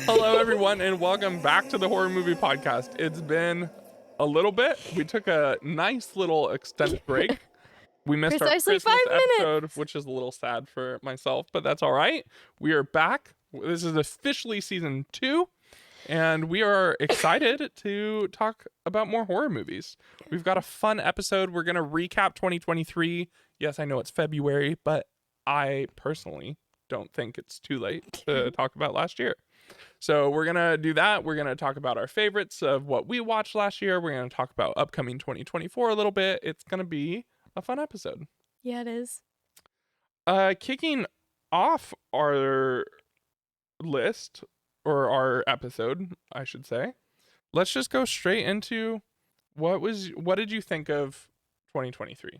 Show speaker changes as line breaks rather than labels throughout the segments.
Hello, everyone, and welcome back to the Horror Movie Podcast. It's been a little bit. We took a nice little extended break. We missed
Precisely
our Christmas
5
episode,
minutes.
which is a little sad for myself, but that's all right. We are back. This is officially season 2, and we are excited to talk about more horror movies. We've got a fun episode. We're going to recap 2023. Yes, I know it's February, but I personally don't think it's too late to talk about last year. So we're going to do that. We're going to talk about our favorites of what we watched last year. We're going to talk about upcoming 2024 a little bit. It's going to be a fun episode.
Yeah, it is.
Kicking off our list, or our episode, I should say, let's just go straight into what did you think of 2023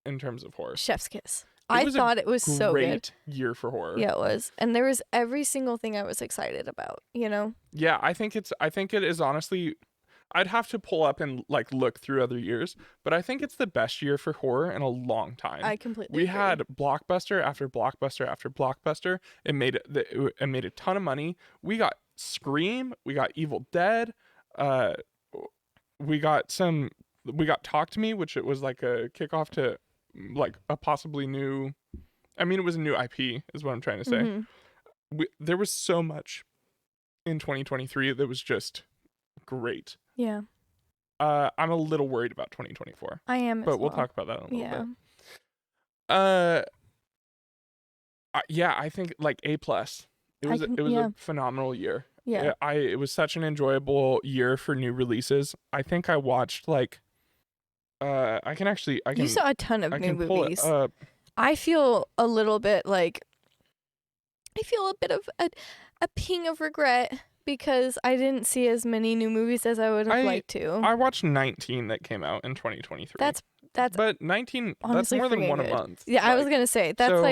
in terms of horror?
Chef's kiss. I thought it was so good.
Great year for horror.
Yeah, it was. And there was every single thing I was excited about, you know?
Yeah, I think it is honestly, I'd have to pull up and like look through other years, but I think it's the best year for horror in a long time.
I completely
We
agree.
had blockbuster after blockbuster after blockbuster. It made a ton of money. We got Scream, we got Evil Dead, we got Talk to Me, which it was like a kickoff to like a possibly new, I mean, it was a new IP is what I'm trying to say.
Mm-hmm.
There was so much in 2023 that was just great.
Yeah.
I'm a little worried about 2024.
I am
but
as
we'll
well.
talk about that in a little
Yeah.
bit. Yeah, I think like A+. It was a phenomenal year.
Yeah.
It was such an enjoyable year for new releases. I think I watched like
You saw a ton of new movies.
Pull it up.
I feel a little bit like I feel a bit of a ping of regret because I didn't see as many new movies as I would have liked to.
I watched 19 that came out in 2023.
That's
but 19 that's
honestly
more than one
good.
a month.
Yeah, I was gonna say that's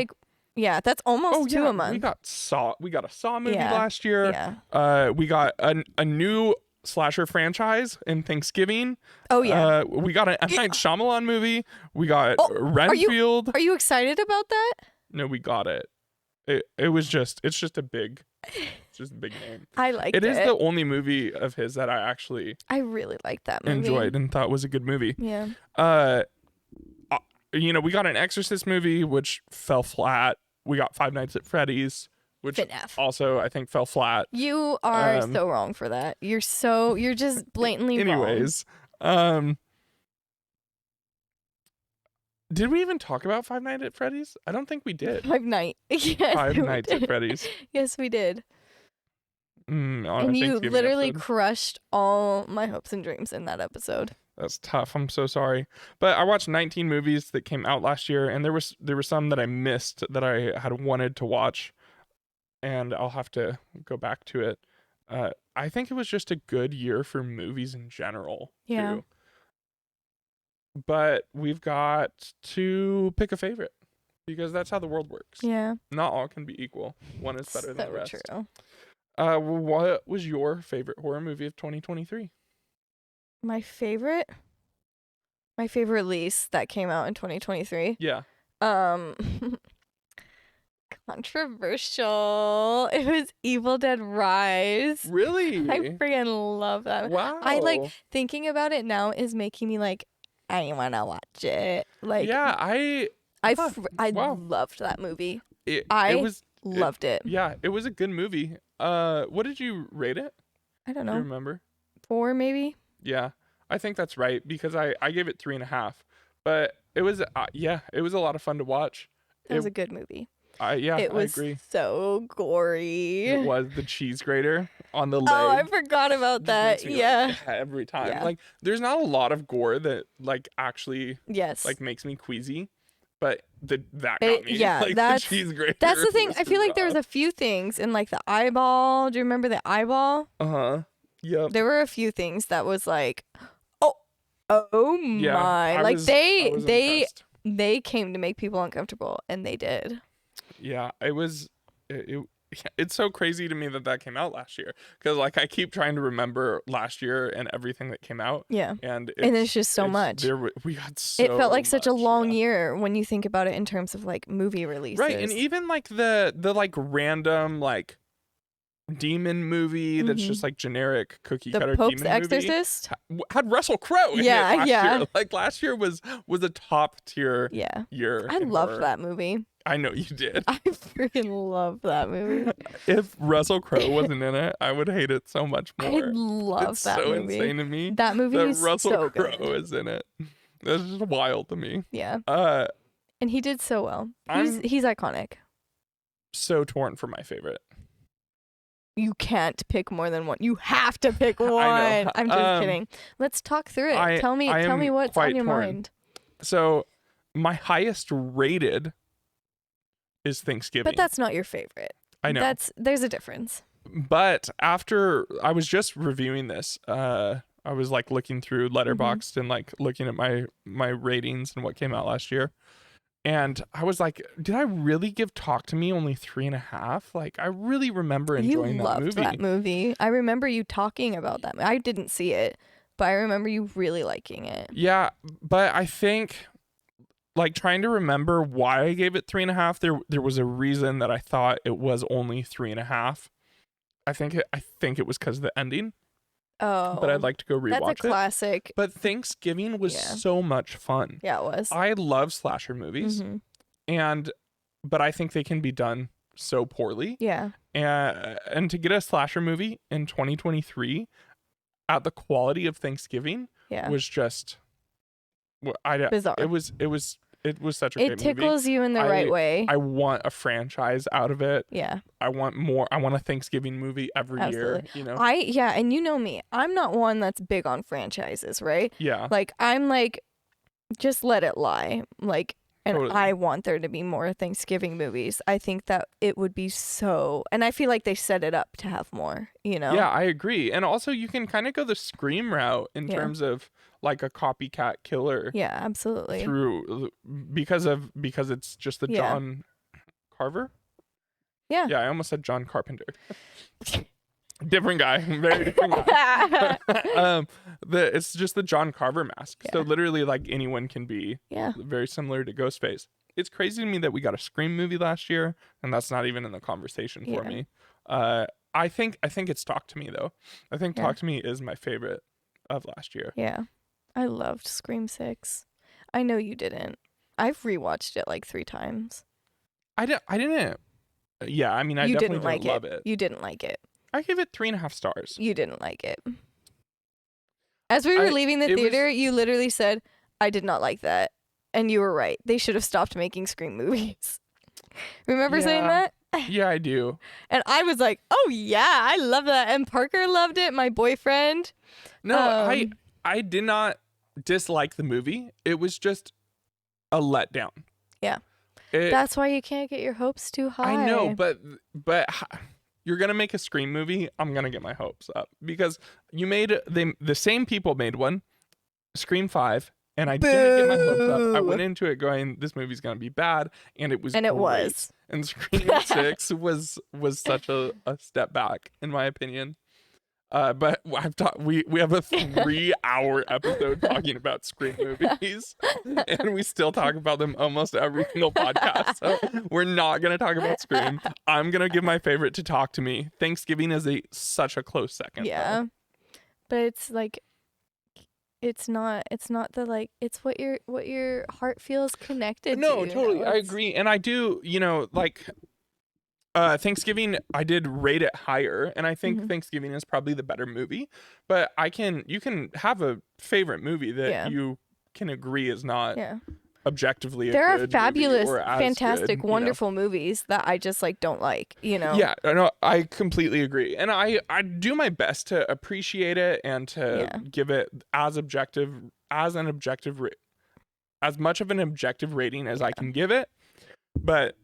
that's almost 2 a month.
We got a Saw movie last year.
Yeah.
We got a new slasher franchise in Thanksgiving.
Oh yeah.
We got a Night Shyamalan movie. We got Renfield.
Are you excited about that?
No, we got it. It's just a big name.
I liked it.
It is the only movie of his that I
really liked that movie.
enjoyed and thought was a good movie.
Yeah.
We got an Exorcist movie which fell flat. We got Five Nights at Freddy's, which also I think fell flat.
You are so wrong for that. You're just blatantly wrong.
Anyways, did we even talk about Five Nights at Freddy's? I don't think we did.
Five Nights
at Freddy's.
Yes, we did.
And
you literally crushed all my hopes and dreams in that episode.
That's tough. I'm so sorry. But I watched 19 movies that came out last year, and there were some that I missed that I had wanted to watch, and I'll have to go back to it. I think it was just a good year for movies in general.
Yeah.
Too. But we've got to pick a favorite because that's how the world works.
Yeah.
Not all can be equal. One is better than the rest.
True.
What was your favorite horror movie of 2023?
My favorite release that came out in 2023.
Yeah.
Controversial. It was Evil Dead Rise.
Really?
I freaking love that.
Wow.
I like thinking about it now is making me like I want to watch it. Like
yeah, I
loved that movie. Loved it.
Yeah, it was a good movie. What did you rate it?
I don't know.
Do you remember?
4 maybe?
Yeah, I think that's right because I gave it 3.5. But it was it was a lot of fun to watch.
It was a good movie.
I agree.
So gory.
It was the cheese grater on the leg.
Oh, I forgot about that. Yeah.
Like, every time.
Yeah.
Like there's not a lot of gore that like actually
yes
like makes me queasy. but that got me.
Yeah,
like the cheese grater.
that's the thing.
was
I feel like there was
rough.
a few things in like the eyeball. Do you remember the eyeball?
Yep.
There were a few things that was like, oh
Yeah,
my!
I
Like
was impressed.
they came to make people uncomfortable, and they did.
Yeah, it's so crazy to me that came out last year, because like I keep trying to remember last year and everything that came out.
Yeah,
and
it's just so much.
We got so
It felt like such a
much,
long
yeah.
year when you think about it in terms of like movie releases.
Right, and even like the like random like demon movie that's just like generic cookie
the
cutter
Pope's
demon movie
Exorcist.
had Russell Crowe in it last year. Like last year was a top tier year.
I
in
loved
horror.
that movie.
I know you did.
I freaking love that movie.
If Russell Crowe wasn't in it, I would hate it so much
I
more.
love
It's
that
so
movie.
insane to me
That movie
that
is
Russell
so
Crowe
good.
is in it. That's just wild to me.
Yeah.
Uh,
And he did so well.
I'm
He's iconic.
so torn for my favorite.
You can't pick more than one. You have to pick one.
I know.
I'm just kidding. Let's talk through it. Tell me what's on your mind.
So, my highest rated is Thanksgiving.
But that's not your favorite.
I know.
There's a difference.
But after I was just reviewing this, I was like looking through Letterboxd and like looking at my ratings and what came out last year. And I was like, did I really give Talk to Me only 3.5? Like, I really remember enjoying that movie.
You loved that movie. I remember you talking about that. I didn't see it, but I remember you really liking it.
Yeah, but I think, like, trying to remember why I gave it 3.5, there was a reason that I thought it was only 3.5. I think it was because of the ending.
Oh,
but I'd like to go rewatch it.
That's a classic.
But Thanksgiving was so much fun.
Yeah, it was.
I love slasher movies, but I think they can be done so poorly.
Yeah.
And to get a slasher movie in 2023 at the quality of Thanksgiving was just
bizarre.
It was such a great movie.
It tickles you in the right way.
I want a franchise out of it.
Yeah.
I want more. I want a Thanksgiving movie every year, you know?
And you know me. I'm not one that's big on franchises, right?
Yeah.
Like, I'm like, just let it lie. Like, and totally. I want there to be more Thanksgiving movies. I think that it would be so, and I feel like they set it up to have more, you know?
Yeah, I agree. And also you can kind of go the Scream route in terms of like a copycat killer.
Yeah, absolutely.
Because it's just the John Carver?
Yeah.
Yeah, I almost said John Carpenter. Different guy. Very different guy. It's just the John Carver mask. Yeah. So literally like anyone can be very similar to Ghostface. It's crazy to me that we got a Scream movie last year and that's not even in the conversation for me. I think it's Talk to Me though. I think Talk to Me is my favorite of last year.
Yeah. I loved Scream 6. I know you didn't. I've rewatched it like 3 times.
I didn't. Yeah, I mean, I definitely didn't love it.
You didn't like it.
I gave it 3.5 stars.
You didn't like it. As we were leaving the theater, you literally said, I did not like that. And you were right. They should have stopped making Scream movies. Remember saying that?
Yeah, I do.
And I was like, oh, yeah, I love that. And Parker loved it, my boyfriend.
No, I did not dislike the movie. It was just a letdown.
Yeah. That's why you can't get your hopes too high.
I know, but you're going to make a Scream movie, I'm going to get my hopes up. Because the same people made one, Scream 5, and I didn't get my hopes up. I went into it going, this movie's going to be bad, and it was
it
great.
was.
And Scream 6 was such a step back, in my opinion. But we have a 3-hour episode talking about Scream movies, and we still talk about them almost every single podcast. So we're not gonna talk about Scream. I'm gonna give my favorite to Talk to Me. Thanksgiving is such a close second.
Yeah, though. But it's like, it's not the like. It's what your heart feels connected to.
No, totally, I agree, and I do. You know, like. Thanksgiving, I did rate it higher, and I think Thanksgiving is probably the better movie. But you can have a favorite movie that you can agree is not objectively.
There are fabulous, fantastic, wonderful movies that I just like don't like. You know.
Yeah, no, I completely agree, and I do my best to appreciate it and to give it as an objective as much of an objective rating as I can give it. But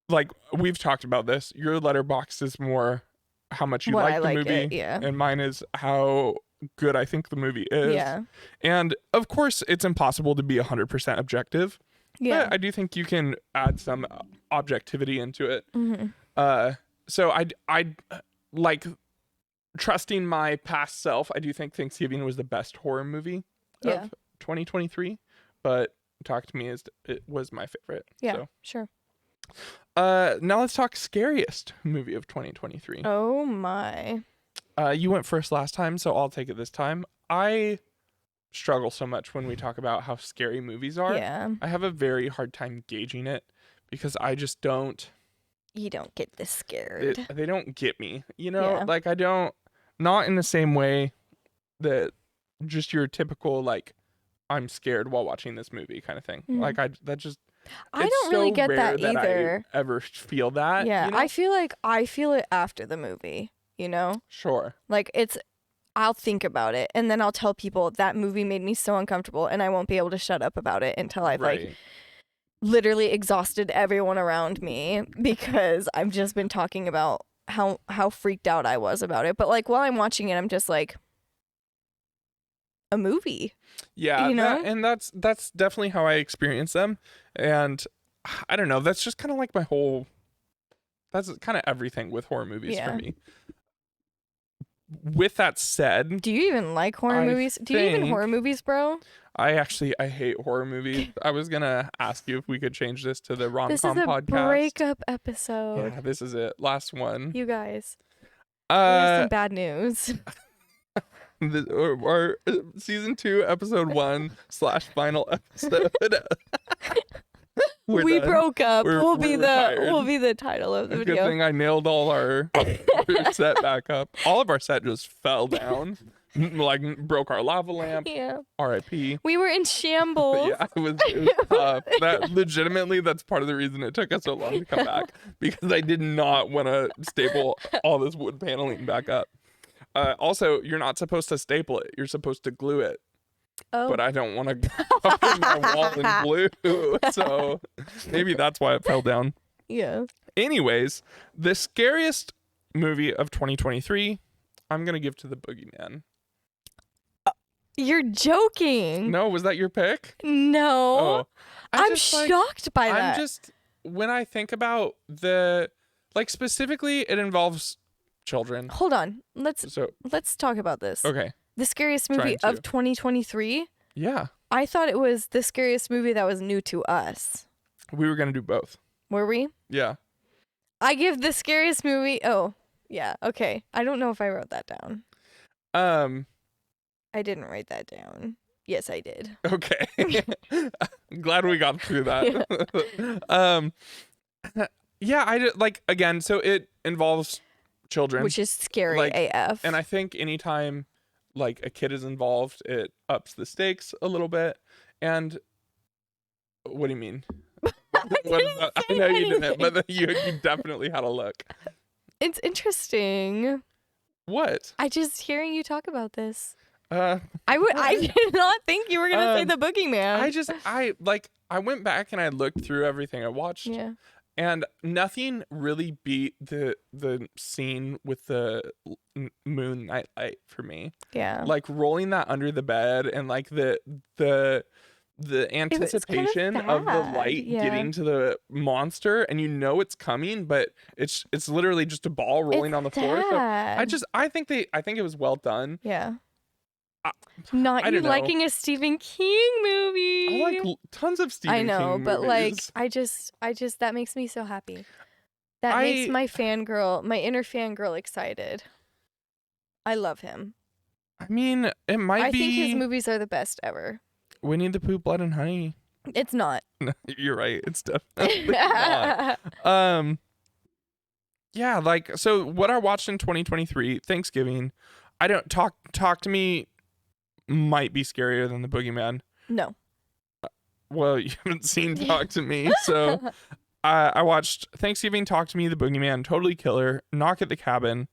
like we've talked about this, your letterbox is more how much you
What
like
I
the
like
movie,
it, yeah.
and mine is how good I think the movie is.
Yeah.
And of course, it's impossible to be 100% objective.
Yeah.
But I do think you can add some objectivity into it.
Mm-hmm.
So I like trusting my past self. I do think Thanksgiving was the best horror movie
Yeah.
of 2023, but Talk to Me it was my favorite.
Yeah.
So.
Sure.
Now let's talk scariest movie of 2023.
Oh my.
You went first last time, so I'll take it this time. I struggle so much when we talk about how scary movies are.
Yeah.
I have a very hard time gauging it because I just don't.
You don't get this scared.
They don't get me, you know?
Yeah.
Like I don't, not in the same way that just your typical like I'm scared while watching this movie kind of thing.
Mhm.
Like I
I don't really get that either.
I ever feel that.
Yeah,
you know?
I feel like I feel it after the movie, you know?
Sure.
Like I'll think about it and then I'll tell people that movie made me so uncomfortable and I won't be able to shut up about it until I've like literally exhausted everyone around me because I've just been talking about how freaked out I was about it. But like while I'm watching it, I'm just like a movie.
Yeah,
you know?
and that's definitely how I experience them. And I don't know, that's just kind of like my whole, that's kind of everything with horror movies for me. With that said,
do you even like horror movies? Do you even horror movies, bro?
I hate horror movies. I was gonna ask you if we could change this to the rom-com
This is a
podcast.
breakup episode.
Yeah, this is it. Last one.
You guys. We have some
Uh,
bad news.
our season 2, episode 1 / final episode.
We
done.
broke up.
We're
We'll be
retired.
the title of the
Good
video.
thing I nailed all our set back up. All of our set just fell down. Like broke our lava lamp.
Yeah.
R.I.P.
We were in shambles.
Yeah, it was tough. That legitimately, that's part of the reason it took us so long to come back, because I did not want to staple all this wood paneling back up. Also, you're not supposed to staple it. You're supposed to glue it.
Oh.
But I don't want to cover my wall in glue, so maybe that's why it fell down.
Yeah.
Anyways, the scariest movie of 2023, I'm gonna give to The Boogeyman.
You're joking.
No, was that your pick?
No.
Oh,
I'm shocked by that.
I'm just, when I think about specifically, it involves children.
Hold on. Let's talk about this.
Okay.
The scariest movie of 2023?
Yeah.
I thought it was the scariest movie that was new to us.
We were gonna do both.
Were we?
Yeah.
I give the scariest movie. Oh, yeah. Okay. I don't know if I wrote that down. I didn't write that down. Yes, I did.
Okay. Glad we got through that. Yeah, I did, again, so it involves children,
which is scary AF.
And I think anytime a kid is involved, it ups the stakes a little bit. And what do you mean? I know you didn't, but you definitely had a look.
It's interesting.
What?
I just hearing you talk about this.
I
did not think you were gonna say The Boogeyman.
I went back and I looked through everything I watched.
Yeah.
And nothing really beat the scene with the moon nightlight for me.
Yeah.
Like rolling that under the bed and the anticipation of the light getting to the monster, and it's coming, but it's literally just a ball rolling on the floor. So I think it was well done.
Yeah. Not you liking a Stephen King movie.
I like tons of Stephen King movies.
I know, but I just that makes me so happy. That makes my inner fangirl excited. I love him.
I mean, it might be.
I think his movies are the best ever.
Winnie the Pooh, Blood and Honey.
It's not.
No, you're right. It's definitely not. Yeah, so what I watched in 2023, Thanksgiving, I don't talk to me might be scarier than The Boogeyman.
No.
Well, you haven't seen Talk to Me, so I watched Thanksgiving, Talk to Me, The Boogeyman, Totally Killer, Knock at the Cabin,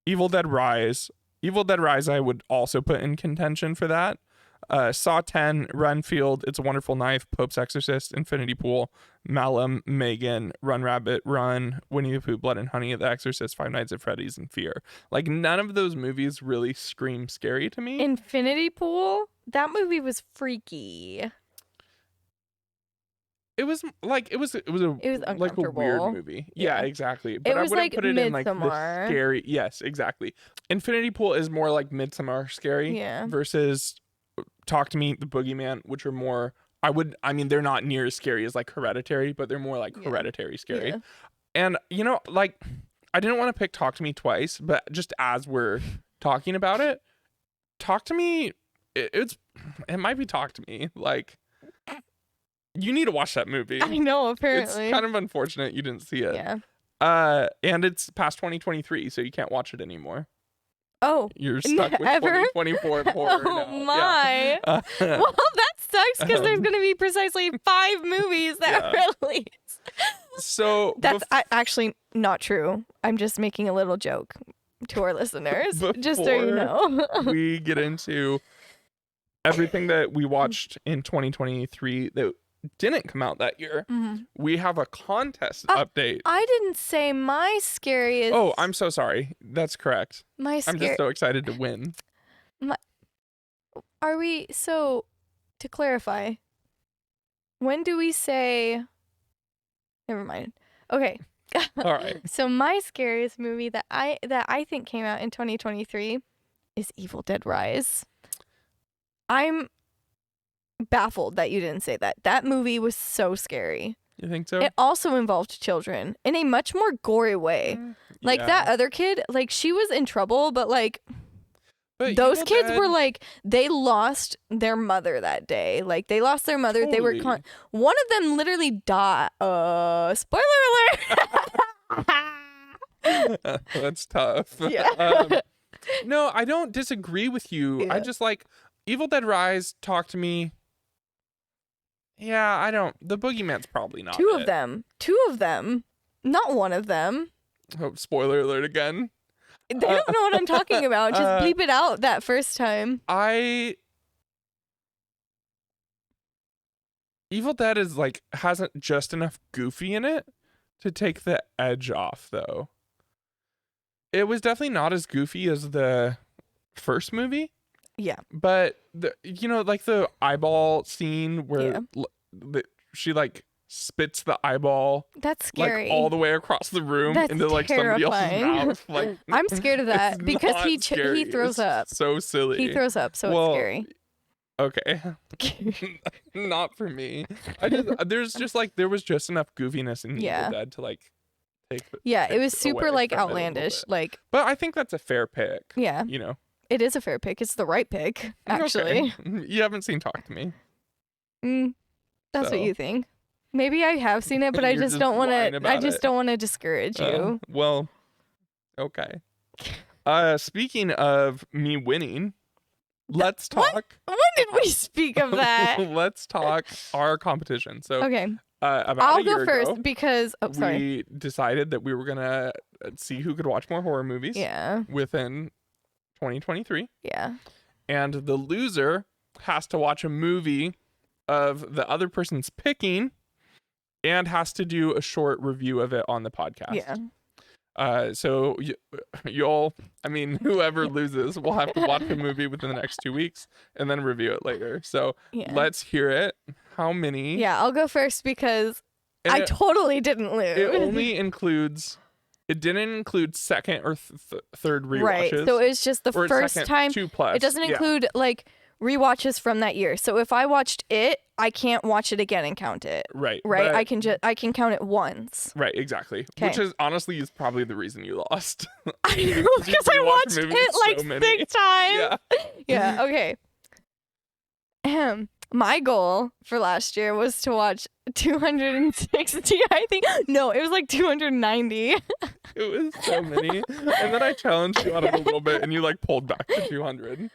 Evil Dead Rise. Evil Dead Rise I would also put in contention for that. Saw 10, Renfield, It's a Wonderful Knife, Pope's Exorcist, Infinity Pool, Malum, Megan, Run Rabbit Run, Winnie the Pooh, Blood and Honey, The Exorcist, Five Nights at Freddy's, and Fear. Like, none of those movies really scream scary to me.
Infinity Pool? That movie was freaky.
It was like it was like a weird movie. Yeah, exactly. But
It was
I wouldn't
like
put it in like the
Midsommar.
scary. Yes, exactly. Infinity Pool is more like Midsommar scary versus Talk to Me, The Boogeyman, which are more I mean they're not near as scary as like Hereditary, but they're more like Hereditary scary.
Yeah.
And you know, like I didn't want to pick Talk to Me twice, but just as we're talking about it, Talk to Me it might be Talk to Me. Like you need to watch that movie.
I know, apparently.
It's kind of unfortunate you didn't see it.
Yeah.
And it's past 2023, so you can't watch it anymore.
Oh.
You're stuck with 2024 horror
Oh
now.
my.
Yeah.
Well, that sucks because there's going to be precisely 5 movies that are released.
So
that's actually not true. I'm just making a little joke to our listeners, just so you know.
We get into everything that we watched in 2023 that didn't come out that year. We have a contest update.
I didn't say my scariest.
Oh, I'm so sorry. That's correct.
I'm
just so excited to win.
Are we so to clarify? When do we say? Never mind. Okay.
All right.
So my scariest movie that I think came out in 2023 is Evil Dead Rise. I'm baffled that you didn't say that. That movie was so scary.
You think so?
It also involved children in a much more gory way. Like that other kid, like she was in trouble, but like those kids were like, they lost their mother that day. Like they lost their mother.
Totally.
They were one of them literally died. Spoiler alert.
That's tough.
Yeah.
No, I don't disagree with you.
Yeah.
I just like Evil Dead Rise, Talk to Me. Yeah, I don't. The Boogeyman's probably not.
2 of them. 2 of them. Not one of them.
Oh, spoiler alert again.
They don't know what I'm talking about. Just bleep it out that first time.
Evil Dead is like hasn't just enough goofy in it to take the edge off though. It was definitely not as goofy as the first movie.
Yeah.
But like the eyeball scene where she like spits the eyeball.
That's scary.
Like all the way across the room into like somebody else's mouth. Like
I'm scared of that because he throws up.
So silly.
He throws up, so it's scary.
Okay. Not for me. There was just enough goofiness in Evil Dead to like take
it was super like outlandish. Like,
but I think that's a fair pick.
Yeah.
You know.
It is a fair pick. It's the right pick, actually.
Okay. You haven't seen Talk to Me.
That's what you think. Maybe I have seen it, but I just don't want to. I just don't want to discourage you.
Well, okay. Speaking of me winning, let's talk.
When did we speak of that?
Let's talk our competition. So
okay.
I'll
go first because
we decided that we were gonna see who could watch more horror movies.
Yeah.
Within 2023.
Yeah.
And the loser has to watch a movie of the other person's picking and has to do a short review of it on the podcast.
Yeah.
So whoever loses will have to watch the movie within the next 2 weeks and then review it later. So let's hear it. How many?
Yeah, I'll go first because I totally didn't lose.
It only includes... It didn't include second or third rewatches.
Right. So it's just the first time.
2+.
It doesn't include like rewatches from that year. So if I watched it, I can't watch it again and count it.
Right.
Right. I can count it once.
Right. Exactly.
Kay.
Which is honestly probably the reason you lost.
I know because I watched it like 6 times. Yeah. Okay. My goal for last year was to watch 260, I think. No, it was like 290.
It was so many. And then I challenged you out of a little bit and you like pulled back to 200.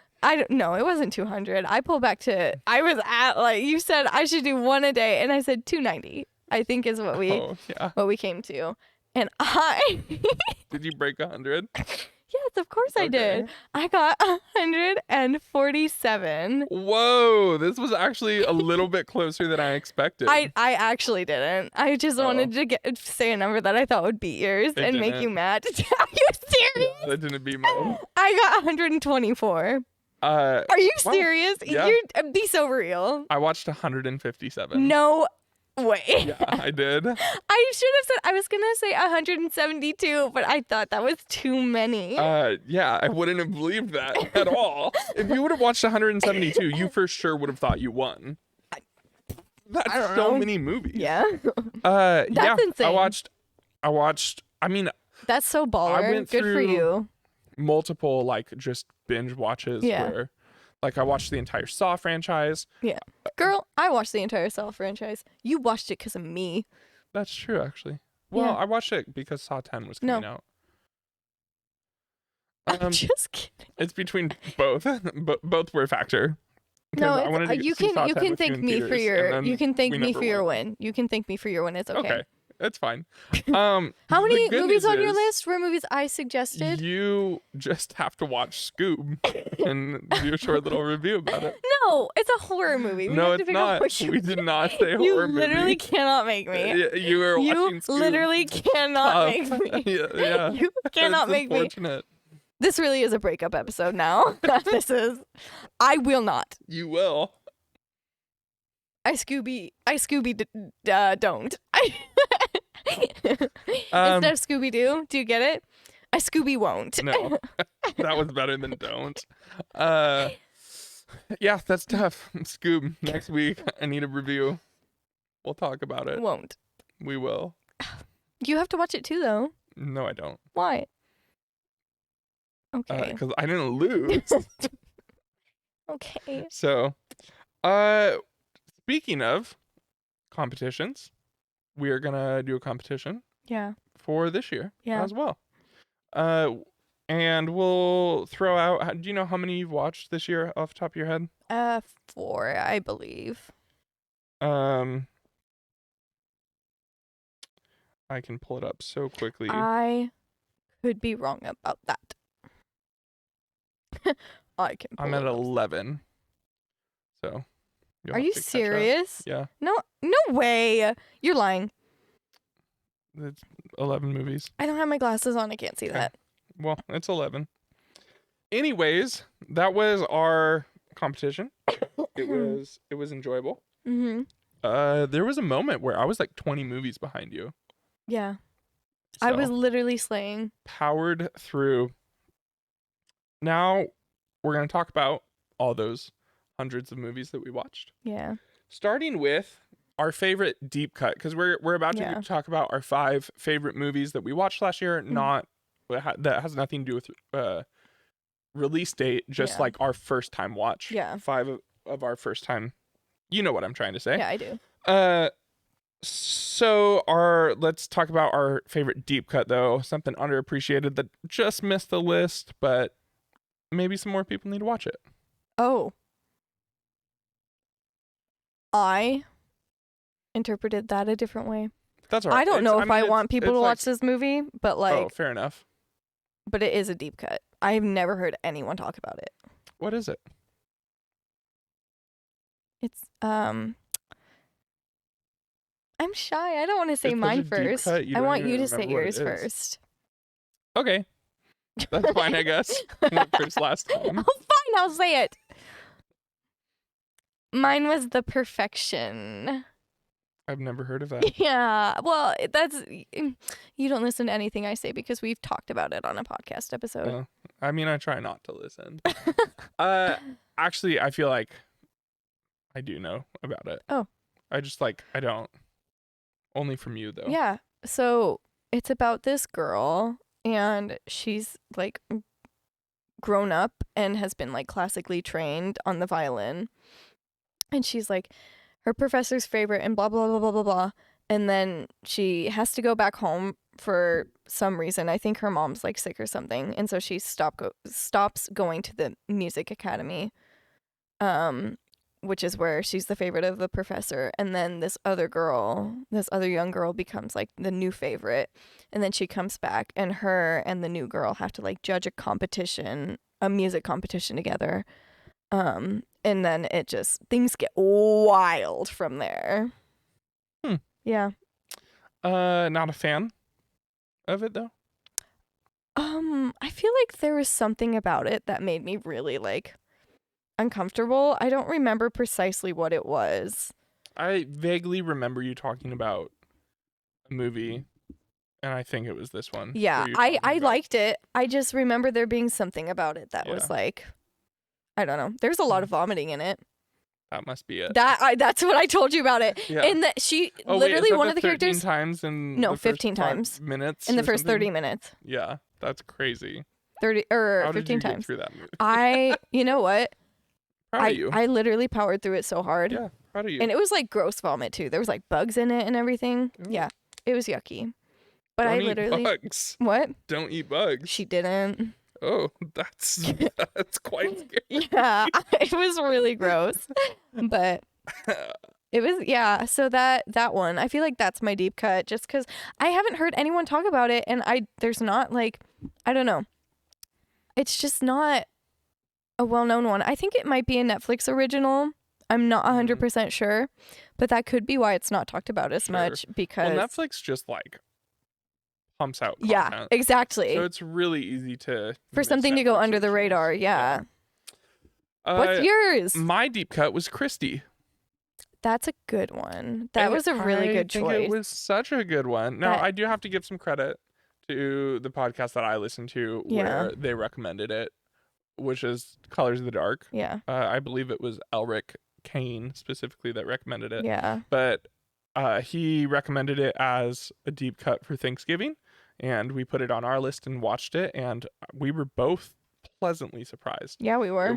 No, it wasn't 200. I pulled back to, I was at like, you said I should do 1 a day. And I said 290, I think is what we came to. And
Did you break 100?
Yeah, Of course I did. I got 147.
Whoa, this was actually a little bit closer than I expected.
I actually didn't. I just wanted to say a number that I thought would beat yours and make you mad. Are you serious?
Yeah, that didn't beat mine.
I got 124. Are you serious?
Yeah.
You be so real.
I watched 157.
No way.
Yeah, I did.
I should have said I was gonna say 172, but I thought that was too many.
Yeah, I wouldn't have believed that at all. If you would have watched 172, you for sure would have thought you won. That's so many movies.
Yeah.
That's
insane.
I watched. I mean,
that's so baller.
I went
Good for you.
Multiple like just binge watches where like I watched the entire Saw franchise.
Yeah. Girl, I watched the entire Saw franchise. You watched it because of me.
That's true, actually. Well, I watched it because Saw 10 was coming out.
I'm just kidding.
It's between both. Both were a factor.
No, you can thank me for your win. You can thank me for your win. It's okay.
Okay. It's fine.
How many movies on your list were movies I suggested?
You just have to watch Scoob and do a short little review about it.
No, it's a horror movie.
No, it's not. We did not say horror movie.
You literally cannot make me.
You were watching Scoob.
You literally cannot make me.
Yeah.
You cannot make me. This really is a breakup episode now. I will not.
You will.
I Scooby don't. Instead of Scooby Doo, do you get it? I Scooby won't.
No, that was better than don't. Yeah, that's tough. Scoob, next week I need a review. We'll talk about it.
Won't.
We will.
You have to watch it too, though.
No, I don't.
Why? Okay.
Because I didn't lose.
Okay.
So, speaking of competitions, we are gonna do a competition.
Yeah.
For this year. Yeah. As well. And we'll throw out. Do you know how many you've watched this year off the top of your head?
4, I believe.
I can pull it up so quickly.
I could be wrong about that. I'm
at 11. So.
Are you serious?
Yeah.
No way. You're lying.
It's 11 movies.
I don't have my glasses on. I can't see that.
Well, it's 11. Anyways, that was our competition. It was enjoyable.
Mm-hmm.
There was a moment where I was like 20 movies behind you.
Yeah.
So,
I was literally slaying.
Powered through. Now we're going to talk about all those hundreds of movies that we watched.
Yeah. Starting
with our favorite deep cut, because we're about to talk about our 5 favorite movies that we watched last year. That has nothing to do with release date, just like our first time watch.
Yeah.
5 of our first time. You know what I'm trying to say.
Yeah, I do.
So let's talk about our favorite deep cut, though. Something underappreciated that just missed the list, but maybe some more people need to watch it.
Oh. I interpreted that a different way.
That's all right.
I don't know if I want people to watch this movie, but like...
Oh, fair enough.
But it is a deep cut. I've never heard anyone talk about it.
What is it?
It's, I'm shy. I don't want to say mine first. I want you to say yours first.
Okay. That's fine, I guess. I went first last time.
Oh, fine. I'll say it. Mine was The Perfection.
I've never heard of that.
Yeah. Well, you don't listen to anything I say because we've talked about it on a podcast episode.
I mean, I try not to listen. Actually, I feel like I do know about it.
Oh.
I don't. Only from you, though.
Yeah. So it's about this girl, and she's like grown up and has been like classically trained on the violin. And she's like her professor's favorite and blah, blah, blah, blah, blah, blah. And then she has to go back home for some reason. I think her mom's like sick or something. And so she stops going to the music academy which is where she's the favorite of the professor. And then this other young girl becomes like the new favorite. And then she comes back and her and the new girl have to like judge a music competition together. And then things get wild from there. Yeah.
Not a fan of it though.
I feel like there was something about it that made me really like uncomfortable. I don't remember precisely what it was.
I vaguely remember you talking about a movie, and I think it was this one.
Yeah, I liked it. I just remember there being something about it that was like, I don't know. There's a lot of vomiting in it.
That must be it.
That's what I told you about it.
Yeah.
And that she literally one of the
13
characters.
times in
No,
the
15
first 5
times.
minutes
In the first
something?
30 minutes.
Yeah, that's crazy.
30 or
How
15
did you
times.
Get through that movie?
You know what?
Proud of you.
I literally powered through it so hard.
Yeah, proud of you.
And it was like gross vomit too. There was like bugs in it and everything.
Ooh.
Yeah, it was yucky. But
Don't
I
eat
literally
bugs.
What?
Don't eat bugs.
She didn't.
Oh, that's quite scary.
Yeah, it was really gross. But it was so that one, I feel like that's my deep cut just cuz I haven't heard anyone talk about it and there's not like, I don't know. It's just not a well-known one. I think it might be a Netflix original. I'm not 100% sure, but that could be why it's not talked about as much because
Netflix just like pumps out content.
Yeah, exactly.
So it's really easy for
something to go under the radar. Yeah. What's yours?
My deep cut was Christy.
That's a good one. That was a really good choice.
It was such a good one. Now, I do have to give some credit to the podcast that I listened to where they recommended it, which is Colors of the Dark.
Yeah.
I believe it was Elric Kane specifically that recommended it.
Yeah.
But he recommended it as a deep cut for Thanksgiving, and we put it on our list and watched it, and we were both pleasantly surprised.
Yeah, we were.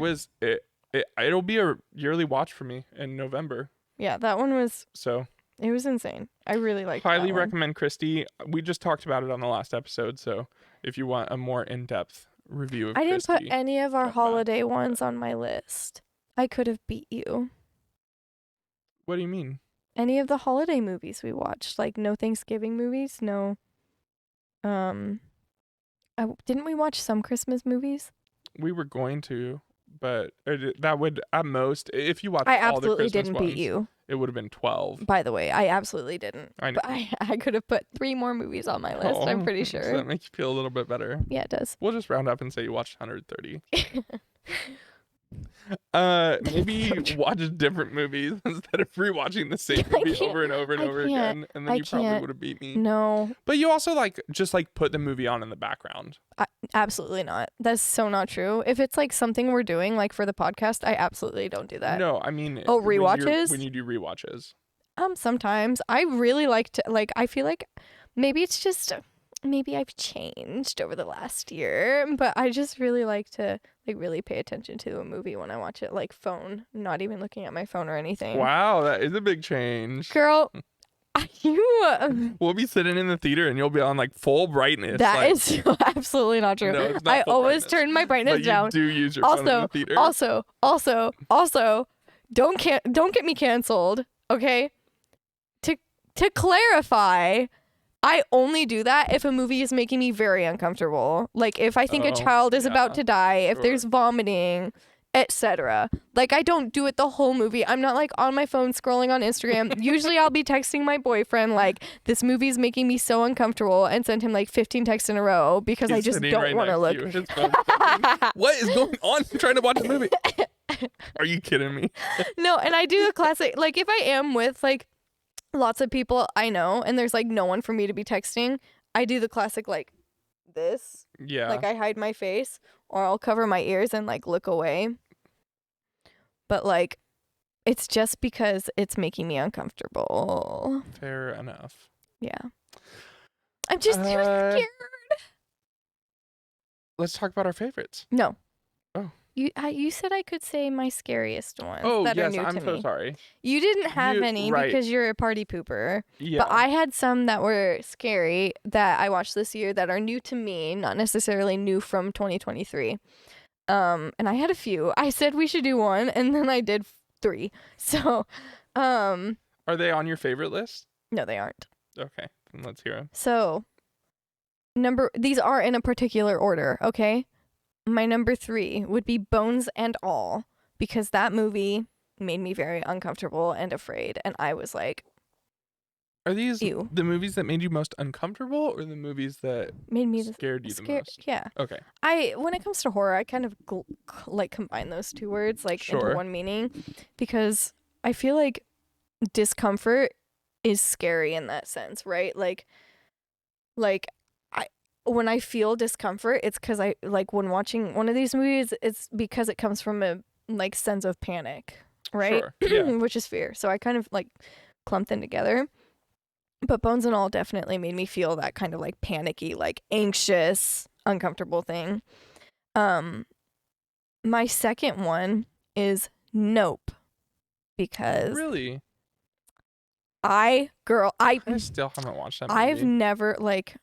It'll be a yearly watch for me in November.
Yeah, that one was.
So.
It was insane. I really liked it.
Highly recommend Christy. We just talked about it on the last episode, so if you want a more in-depth review of Christy.
I didn't put any of our holiday ones on my list. I could have beat you.
What do you mean?
Any of the holiday movies we watched, like no Thanksgiving movies, no. Didn't we watch some Christmas movies?
We were going to, but that would at most, if you watched
I
all the
absolutely
Christmas
didn't
ones,
beat you.
it would have been 12.
By the way, I absolutely didn't.
I know.
But I could have put 3 more movies on my list. I'm pretty sure.
Does that make you feel a little bit better?
Yeah, it does.
We'll just round up and say you watched 130. Maybe watch different movies instead of rewatching the same movie over and over and over again, and then you probably would have beat me.
No.
But you also just put the movie on in the background.
Absolutely not. That's so not true. If it's like something we're doing like for the podcast, I absolutely don't do that.
No, I mean
rewatches?
when you do rewatches.
Sometimes I really like to I feel like maybe it's just maybe I've changed over the last year, but I just really like to really pay attention to a movie when I watch it, like phone, not even looking at my phone or anything.
Wow, that is a big change.
Girl, you
we'll be sitting in the theater and you'll be on full brightness.
That is absolutely not true.
No, it's not
I
full
always
brightness,
turn my brightness
but
down.
You do use your phone in the theater.
Also, don't get me canceled, okay? To clarify, I only do that if a movie is making me very uncomfortable. Like if I think a child is about to die, if there's vomiting, etc. I don't do it the whole movie. I'm not on my phone scrolling on Instagram. Usually I'll be texting my boyfriend this movie's making me so uncomfortable and send him 15 texts in a row because I just don't want to look.
What is going on? I'm trying to watch a movie. Are you kidding me?
No, and I do the classic if I am with lots of people I know and there's no one for me to be texting, I do the classic this.
Yeah.
I hide my face or I'll cover my ears and look away. But it's just because it's making me uncomfortable.
Fair enough.
Yeah. I'm just too scared.
Let's talk about our favorites.
No.
Oh.
You said I could say my scariest ones
that
are
yes,
new
I'm
to
so
me.
sorry.
You didn't have any
right.
because you're a party pooper.
Yeah.
But I had some that were scary that I watched this year that are new to me, not necessarily new from 2023. And I had a few. I said we should do one, and then I did 3. So,
Are they on your favorite list?
no, they aren't.
Okay, then let's hear them.
So, these are in a particular order, okay? My number 3 would be Bones and All, because that movie made me very uncomfortable and afraid, and I was like,
are these
ew.
the movies that made you most uncomfortable, or the movies that
Made me
scared you the most?
Yeah.
Okay.
When it comes to horror, I kind of like combine those two words like
Sure.
into one meaning, because I feel like discomfort is scary in that sense, right? Like when I feel discomfort, it's because I like when watching one of these movies, it's because it comes from a like sense of panic, right?
Sure. Yeah.
Which is fear. So I kind of like clump them together. But Bones and All definitely made me feel that kind of like panicky, like anxious, uncomfortable thing. My second one is Nope, because
Really?
I
still haven't watched that movie.
I've never like.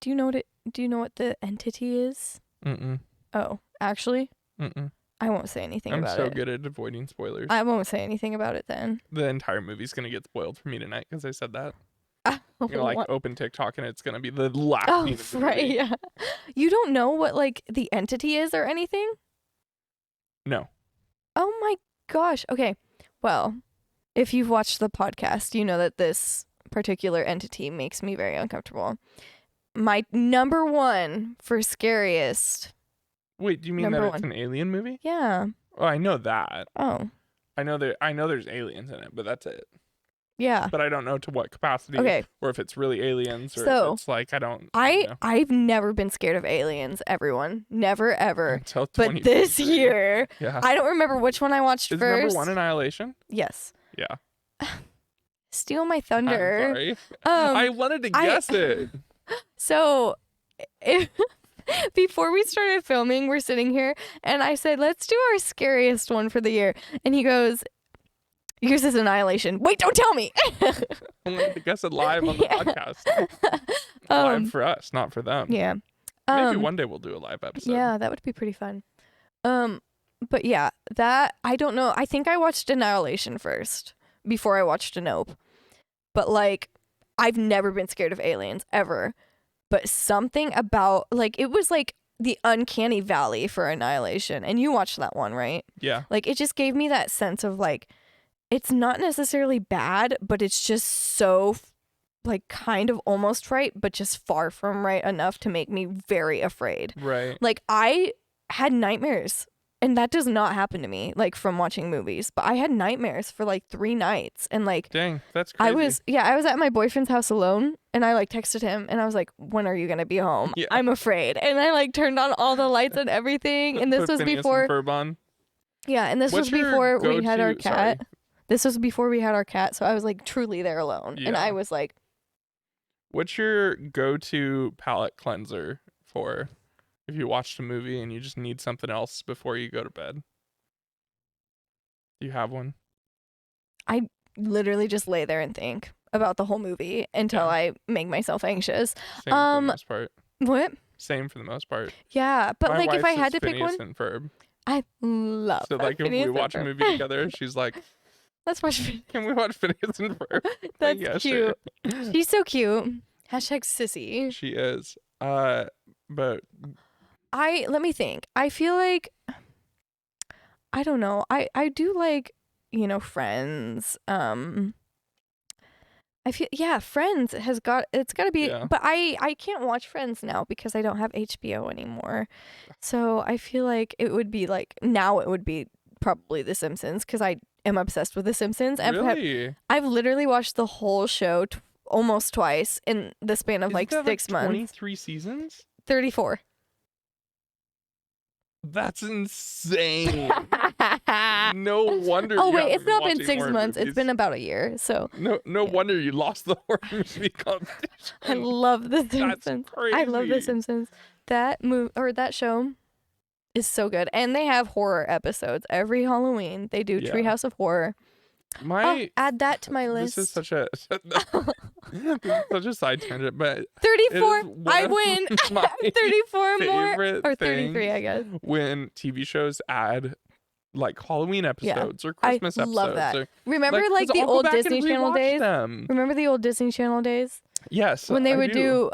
Do you know what the entity is?
Mm-mm.
Oh, actually,
Mm-mm.
I won't say anything about it.
I'm so good at avoiding spoilers.
I won't say anything about it then.
The entire movie's gonna get spoiled for me tonight because I said that.
Oh,
You know, like open TikTok and it's gonna be the last scene of the
right,
movie.
yeah. You don't know what like the entity is or anything?
No.
Oh my gosh. Okay. Well, if you've watched the podcast, you know that this particular entity makes me very uncomfortable. My number 1 for scariest.
Wait, do you mean
Number
that it's
1.
an alien movie?
Yeah.
Oh, I know that.
Oh.
I know there's aliens in it, but that's it.
Yeah.
But I don't know to what capacity.
Okay.
Or if it's really aliens, or
So,
if it's like I don't know.
I've never been scared of aliens, everyone. Never ever.
Until
But this
2023.
year,
Yeah.
I don't remember which one I watched
Is
first.
number 1 Annihilation?
Yes.
Yeah.
Steal my
I'm
thunder.
sorry. I wanted to guess it.
So, before we started filming, we're sitting here, and I said, let's do our scariest one for the year. And he goes, yours is Annihilation. Wait, don't tell me.
I wanted to guess it live on the podcast. Live for us, not for them.
Yeah.
Maybe one day we'll do a live episode.
Yeah, that would be pretty fun. But yeah, that, I don't know. I think I watched Annihilation first before I watched Nope. But like, I've never been scared of aliens ever. But something about, like, it was like the uncanny valley for Annihilation. And you watched that one, right?
Yeah.
Like, it just gave me that sense of like, it's not necessarily bad, but it's just so like kind of almost right, but just far from right enough to make me very afraid.
Right.
Like, I had nightmares, and that does not happen to me like from watching movies, but I had nightmares for like 3 nights, and like,
dang, that's crazy.
I was at my boyfriend's house alone, and I like texted him, and I was like, when are you gonna be home?
Yeah.
I'm afraid. And I like turned on all the lights and everything, and this
Put
was
Phineas
before
and Ferb on.
Yeah, and this
What's
was
your
before we had our
go-to-
cat.
sorry.
This was before we had our cat, so I was like truly there alone. And
Yeah.
I was like,
What's your go-to palate cleanser for if you watched a movie and you just need something else before you go to bed? Do you have one?
I literally just lay there and think about the whole movie until
Yeah.
I make myself anxious.
Same for the most part.
What?
Same for the most part.
Yeah, but
My
like if I
wife's
had
is
to pick
Phineas
one,
and Ferb.
I love
So like if
Phineas
we
and
watch a
Ferb.
movie together, she's like,
Let's watch Phineas.
"Can we watch Phineas and Ferb?"
That's
Yeah,
cute.
sure.
She's so cute. Hashtag sissy.
She is. But
Let me think. I feel like, I don't know. I do like, Friends. I feel, yeah, Friends it's got to be,
Yeah.
but I can't watch Friends now because I don't have HBO anymore. So I feel like it would be like, now it would be probably The Simpsons, because I am obsessed with The Simpsons.
really,
I've literally watched the whole show almost twice in the span of like
Isn't that
6 months.
23 seasons.
34.
That's insane. No wonder.
Oh
you
wait,
haven't
it's not been
watching
6
horror
months. It's
movies.
been about a year. So
No wonder you lost the horror movie competition.
I love The
That's
Simpsons.
crazy.
I love The Simpsons. That that show is so good, and they have horror episodes every Halloween. They do
Yeah.
Treehouse of Horror. Add that to my list.
This is such a such a side tangent, but
34.
it is one
I
of
win.
my
34 more
favorite
or 33,
things
I guess.
when TV shows add like Halloween episodes or
I
Christmas
love
episodes.
that.
Or,
Remember like
'cause
the
I'll go
old
back and
Disney Channel
rewatch
days?
them.
Remember the old Disney Channel days?
Yes,
When they
I
would do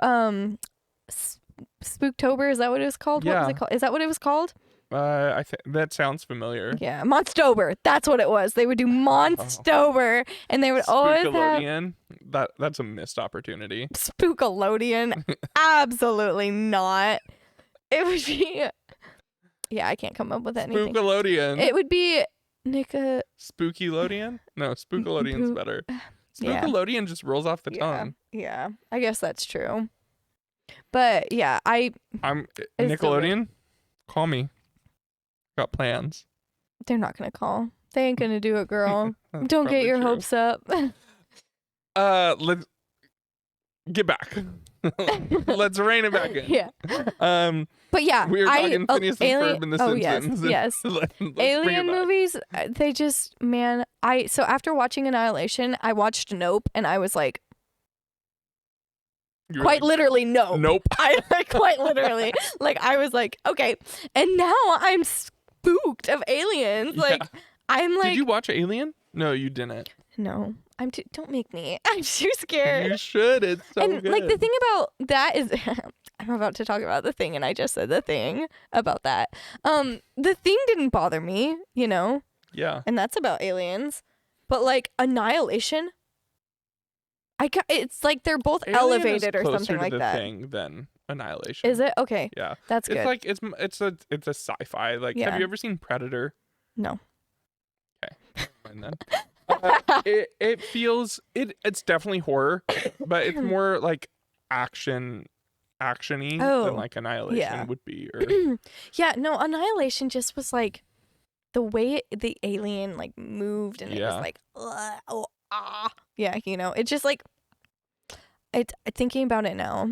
Spooktober, is that what it was called? What was
Yeah.
it called? Is that what it was called?
I think that sounds familiar.
Yeah, Monstober. That's what it was. They would do Monstober, and they would always have
Spookalodian. That's a missed opportunity.
Spookalodian. Absolutely not. It would be. Yeah, I can't come up with anything.
Spookalodian.
It would be Nika.
Spookylodian? No, Spookalodian's better.
Yeah.
Spookalodian just rolls off the tongue.
Yeah, I guess that's true. But yeah,
I'm
It's still good.
Nickelodeon. Call me. Got plans.
they're not gonna call. They ain't gonna do it, girl.
That's
Don't get
probably
your
true.
hopes up.
Let's get back. Let's rein it back in.
Yeah. But yeah,
We were talking Phineas and Ferb and The Simpsons.
Yes.
Let's bring
Alien
it back.
movies, they just, man, so after watching Annihilation, I watched Nope, and I was like,
You were
quite
like,
literally, no.
Nope.
I quite literally, like, I was like, okay. And now I'm spooked of aliens. Like,
Yeah.
I'm like,
Did you watch Alien? No, you didn't.
no, don't make me. I'm too scared.
You should. It's so
And
good.
like the thing about that is I'm about to talk about The Thing, and I just said The Thing about that. The Thing didn't bother me, you know,
Yeah.
and that's about aliens. But like Annihilation, it's like they're both
Alien
elevated
is
or something
closer to
like
the
that.
Thing than Annihilation.
Is it? Okay.
Yeah.
That's
It's
good.
like it's a sci-fi. Like,
Yeah.
have you ever seen Predator?
No.
Okay. And then it feels it's definitely horror, but it's more like actiony
Oh,
than like Annihilation
yeah.
would be. Or
Yeah, no, Annihilation just was like the way the alien like moved, and it was
Yeah.
like yeah, you know, it just like thinking about it now,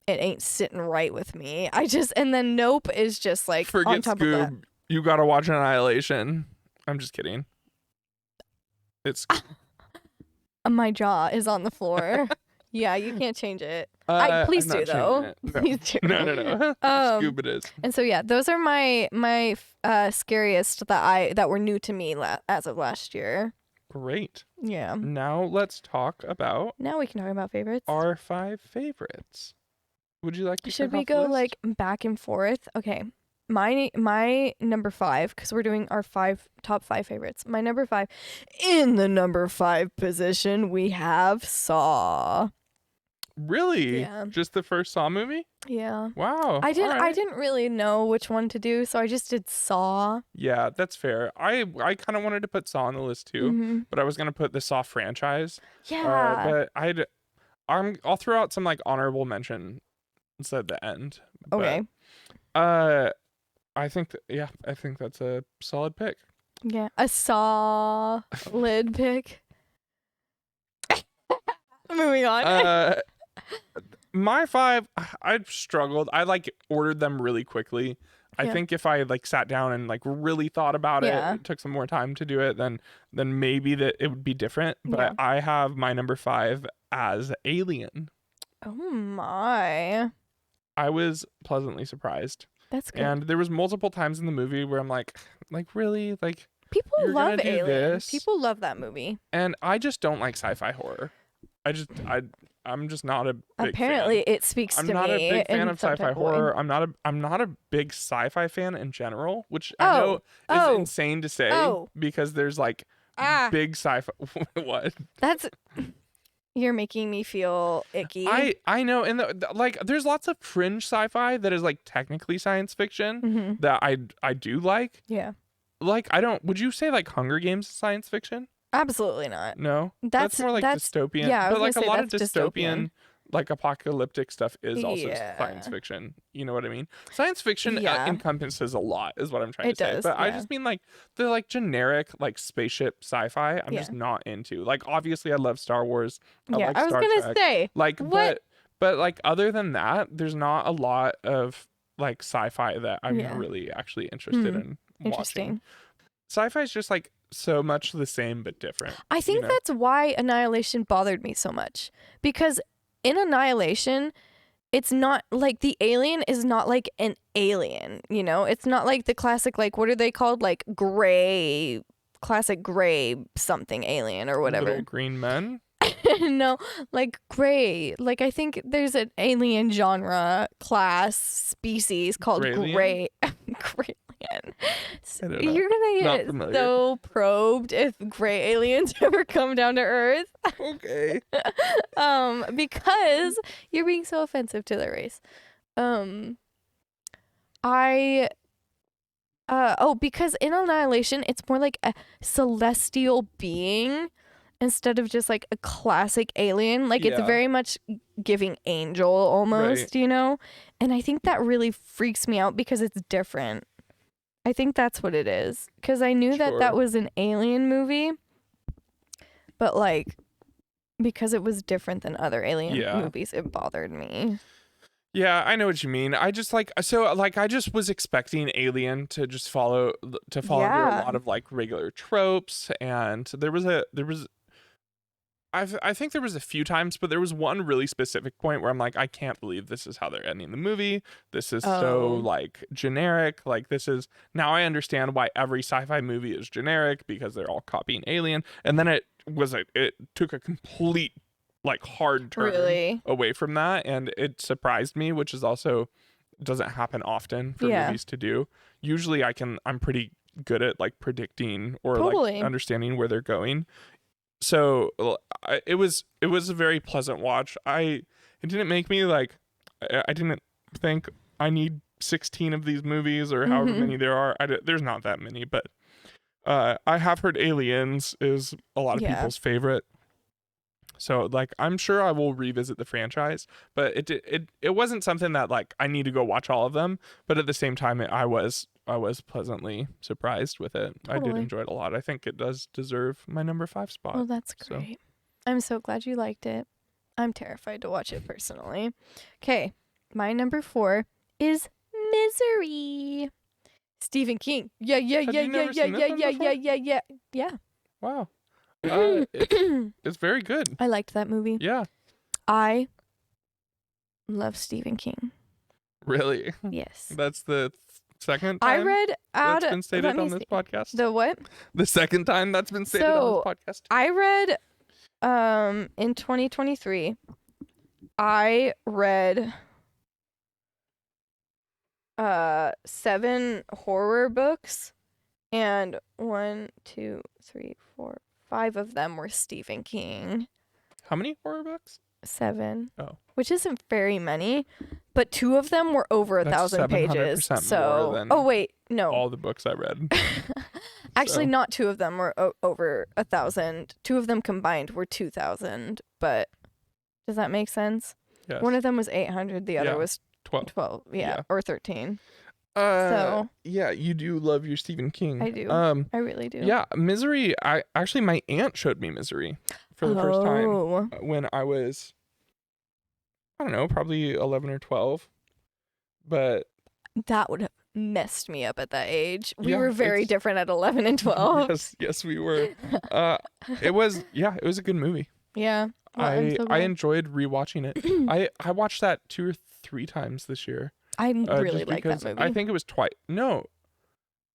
it ain't sitting right with me. And then Nope is just like on
forget
top of that.
Scoob. You gotta watch Annihilation. I'm just kidding. It's
My jaw is on the floor. Yeah, you can't change it. Please
I'm
do
not
though.
changing it. No.
Please do.
No. Scoob it is.
And so yeah, those are my scariest that were new to me as of last year.
Great.
Yeah.
Now let's talk about
Now we can talk about favorites.
our 5 favorites. Would you like to
Should
kick
we
off the
go
list?
like back and forth? Okay. My number 5, because we're doing our top 5 favorites. My number 5, in the number 5 position, we have Saw.
Really?
Yeah.
Just the first Saw movie?
Yeah.
Wow.
I
all right.
didn't really know which one to do, so I just did Saw.
Yeah, that's fair. I kind of wanted to put Saw on the list too,
Mhm.
but I was gonna put the Saw franchise.
Yeah.
But I'll throw out some like honorable mentions at the end. But,
Okay.
I think that's a solid pick.
Yeah. A Saw lid pick. Moving on.
My 5, I struggled. I like ordered them really quickly. I
Yeah.
think if I like sat down and like really thought about
Yeah.
it, took some more time to do it, then maybe that it would be different. But
Yeah.
I have my number 5 as Alien.
Oh my.
I was pleasantly surprised.
That's good.
And there was multiple times in the movie where I'm like really? Like,
People
you're
love
gonna do
Alien.
this?
People love that movie.
and I just don't like sci-fi horror. I'm just not a big
Apparently,
fan.
it speaks
I'm
to
not
me.
a big fan
in
of
some
sci-fi
type of way.
horror. I'm not a big sci-fi fan in general, which I know is
Oh.
insane to say
Oh.
because there's like
Ah,
big sci-fi. What?
that's. You're making me feel icky.
I know, and like there's lots of fringe sci-fi that is like technically science fiction
Mhm.
that I do like.
Yeah.
Like would you say like Hunger Games is science fiction?
Absolutely not.
No,
That's
more like dystopian.
yeah, I
but
was
like
gonna
a
say
lot of
that's
dystopian, like apocalyptic stuff is also
Yeah.
science fiction. You know what I mean? Science fiction
Yeah.
encompasses a lot, is what I'm trying
It
to say.
does,
But I
yeah.
just mean like the like generic like spaceship sci-fi. I'm just
Yeah.
not into. Like obviously I love Star Wars. I
Yeah,
like
I was
Star
gonna
Trek.
say.
Like
What?
but like other than that, there's not a lot of like sci-fi that I'm
Yeah.
really actually interested
Hmm.
in watching.
Interesting.
Sci-fi is just like so much the same but different.
I think
know?
that's why Annihilation bothered me so much, because in Annihilation, it's not like the alien is not like an alien, you know? It's not like the classic, like, what are they called? Like classic gray something alien or whatever.
Little green men?
No, like gray. Like, I think there's an alien genre class species called
Graylian?
gray. Graylian.
I don't know.
You're gonna
Not
get
familiar.
so probed if gray aliens ever come down to Earth.
Okay.
Because you're being so offensive to the race. Because in Annihilation, it's more like a celestial being instead of just like a classic alien. Like, it's
Yeah.
very much giving angel almost,
Right.
you know? And I think that really freaks me out because it's different. I think that's what it is. Because I knew that
Sure.
was an alien movie, but like, because it was different than other alien
Yeah.
movies, it bothered me.
Yeah, I know what you mean. I just I just was expecting Alien to just fall under a
Yeah.
lot of like regular tropes, and there was I think there was a few times, but there was one really specific point where I'm like, I can't believe this is how they're ending the movie. This is so
Oh.
like generic. Like, this is, now I understand why every sci-fi movie is generic, because they're all copying Alien. And then it took a complete like hard turn
Really?
away from that, and it surprised me, which is also doesn't happen often for
Yeah.
movies to do. Usually I'm pretty good at like predicting or
Totally.
like understanding where they're going. So it was a very pleasant watch. It didn't make me like, I didn't think I need 16 of these movies or however
Mhm.
many there are. There's not that many, but I have heard Aliens is a lot of
Yeah.
people's favorite. So like, I'm sure I will revisit the franchise, but it wasn't something that like I need to go watch all of them. But at the same time, I was pleasantly surprised with it. I did
Totally.
enjoy it a lot. I think it does deserve my number 5 spot.
Well, that's
So.
great. I'm so glad you liked it. I'm terrified to watch it personally. Okay, my number 4 is Misery. Stephen King. Yeah.
Had you never seen this one before?
Yeah.
Wow. It's very good.
I liked that movie.
Yeah.
I love Stephen King.
Really?
Yes.
That's the second
I
time
read out
that's been stated
let me
on this
see.
podcast?
The what?
The second time that's been stated on this podcast?
I read in 2023 I read 7 horror books, and 1, 2, 3, 4, 5 of them were Stephen King.
How many horror books?
7.
Oh.
Which isn't very many, but 2 of them were over 1,000 pages.
700%
So,
more than
oh wait, no.
all the books I read.
Actually,
So.
not 2 of them were over 1,000. 2 of them combined were 2,000. But does that make sense?
Yes.
One of them was 800. The other
Yeah.
was
12.
12.
Yeah.
Yeah, or 13.
So yeah, you do love your Stephen King.
I do. I really do.
Yeah, Misery. My aunt showed me Misery for the first time when I was, I don't know, probably 11 or 12. But
that would have messed me up at that age. We
Yeah,
were very
it's-
different at 11 and 12.
yes, we were. It was a good movie.
Yeah. Well, I'm so
I
glad.
enjoyed rewatching it. I watched that 2 or 3 times this year.
I really
just
like that
because
movie.
I think it was twice. No,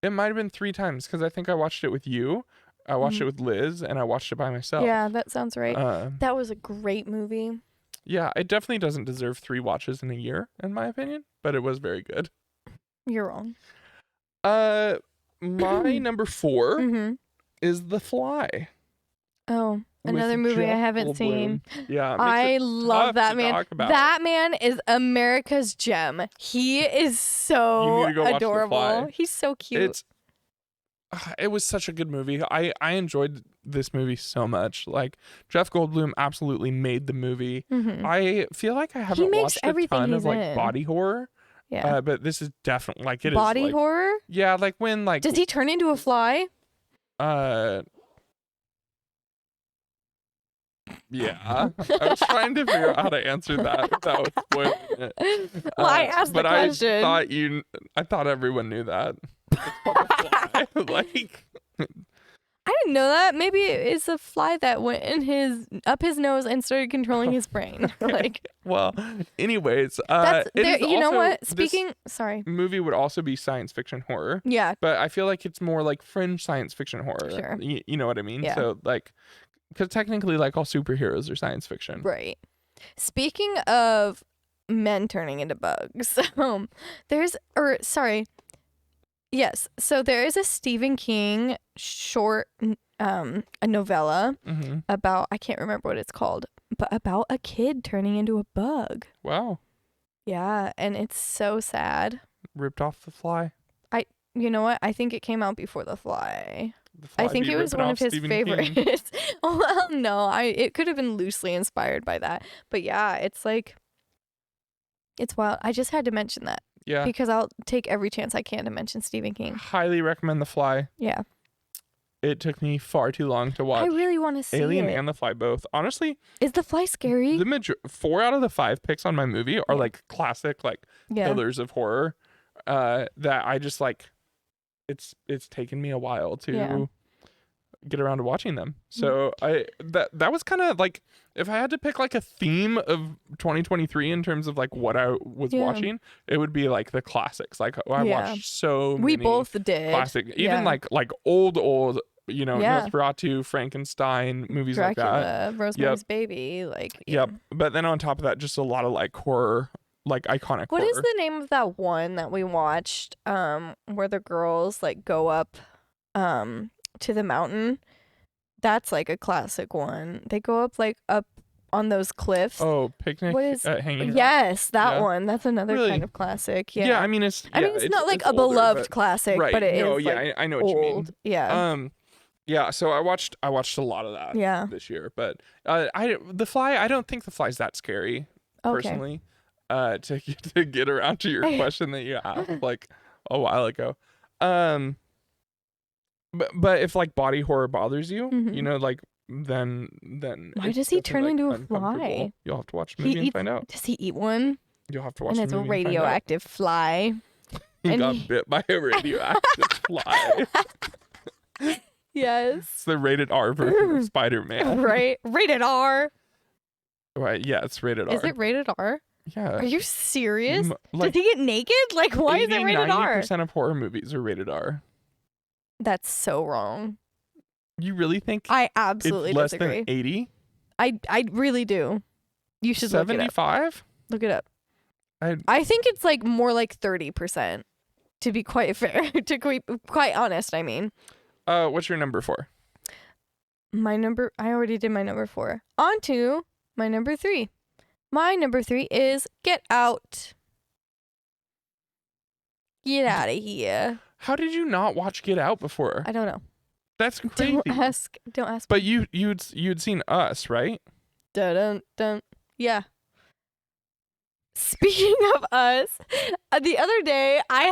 it might have been 3 times, because I think I watched it with you, I watched it with Liz, and I watched it by myself.
Yeah, that sounds right.
Um,
That was a great movie.
yeah, it definitely doesn't deserve 3 watches in a year, in my opinion, but it was very good.
You're wrong.
My number 4
Mm-hmm.
is The Fly.
Oh,
with
another movie I
Jeff
haven't
Goldblum.
seen.
Yeah, it makes
I
it
love
tough
that
to
man.
talk about.
That man is America's gem. He is
You
so
need to go watch The
adorable.
Fly.
He's so cute.
It was such a good movie. I enjoyed this movie so much. Like, Jeff Goldblum absolutely made the movie.
Mhm.
I feel like I haven't
makes
watched a
everything
ton of
he's
like
in.
body horror.
Yeah.
But this is definitely like it is
Body
like,
horror?
Yeah, like when like
Does he turn into a fly?
Yeah. I was trying to figure out how to answer that without spoiling it.
Well, I asked the
but
question.
I thought everyone knew that. It's called The Fly. Like,
I didn't know that. Maybe it's a fly that went in up his nose and started controlling his brain. Like,
well, anyways,
that's
it
there.
is
You know
also-
what?
this
Speaking, sorry.
movie would also be science fiction horror,
Yeah,
but I feel like it's more like fringe science fiction horror.
Sure.
You know what I mean?
Yeah.
So like, because technically, like all superheroes are science fiction.
right. Speaking of men turning into bugs, yes. So there is a Stephen King short, a novella
Mm-hmm.
about, I can't remember what it's called, but about a kid turning into a bug.
Wow.
Yeah, and it's so sad.
Ripped off The Fly.
You know what? I think it came out before The Fly.
The Fly
I think
be
it was
ripping
one
off
of his
Stephen King.
favorites. Well, no, it could have been loosely inspired by that. But yeah, it's like, it's wild. I just had to mention that
Yeah.
because I'll take every chance I can to mention Stephen King.
Highly recommend The Fly.
Yeah.
It took me far too long to watch
I really want to see
Alien
it.
and The Fly both. Honestly,
Is The Fly scary?
4 out of the 5 picks on my movie are
Yeah.
like classic, like
Yeah.
pillars of horror. That I just like. It's taken me a while to
Yeah.
get around to watching them. So that was kind of like, if I had to pick like a theme of 2023 in terms of like what I was
Yeah.
watching, it would be like the classics. Like I
Yeah.
watched so
We
many
both did.
classic, even
Yeah.
like old, you know,
Yeah.
Nosferatu, Frankenstein, movies like that.
Dracula, Rosemary's Baby, like.
Yep. But then on top of that, just a lot of like horror, like iconic
What
horror.
is the name of that one that we watched? Where the girls like go up, to the mountain. That's like a classic one. They go up like up on those cliffs.
Oh, Picnic
What is-
at Hanging Rock?
Yes, that
Yeah.
one. That's another
Really?
kind of classic. Yeah.
Yeah, I mean it's
not like a
older,
beloved
but-
classic,
right.
but it is
no, yeah,
like
I know what you mean.
old. Yeah.
Yeah, so I watched a lot of that
Yeah.
this year, but The Fly, I don't think The Fly's that scary
Okay.
personally. To get around to your question that you asked like a while ago. But if like body horror bothers you,
Mhm.
you know, like then
Why
it's
does he turn
definitely, like,
into a fly?
uncomfortable. You'll have to watch the
He
movie and
eats-
find out.
Does he eat one?
You'll have to watch
And
the
it's a
movie and find out.
radioactive fly.
He
and
got
he-
bit by a radioactive fly.
Yes.
It's the rated R version of Spider-Man.
Right. Rated R.
Right? Yeah, it's rated R.
Is it rated R?
Yeah.
Are you serious?
Like
Did he get naked? Like, why is it rated R?
90% of horror movies are rated R.
That's so wrong.
You really think
I absolutely
it's less
disagree.
than 80?
I really do. You should look it up.
75?
Look it up.
I
I think it's like more like 30%. To be quite fair, to be quite honest, I mean.
what's your number 4?
I already did my number 4. On to my number 3. My number 3 is Get Out. Get out of here.
How did you not watch Get Out before?
I don't know.
That's crazy.
Don't ask.
But you'd seen Us, right?
Dun dun dun. Yeah. Speaking of Us, the other day I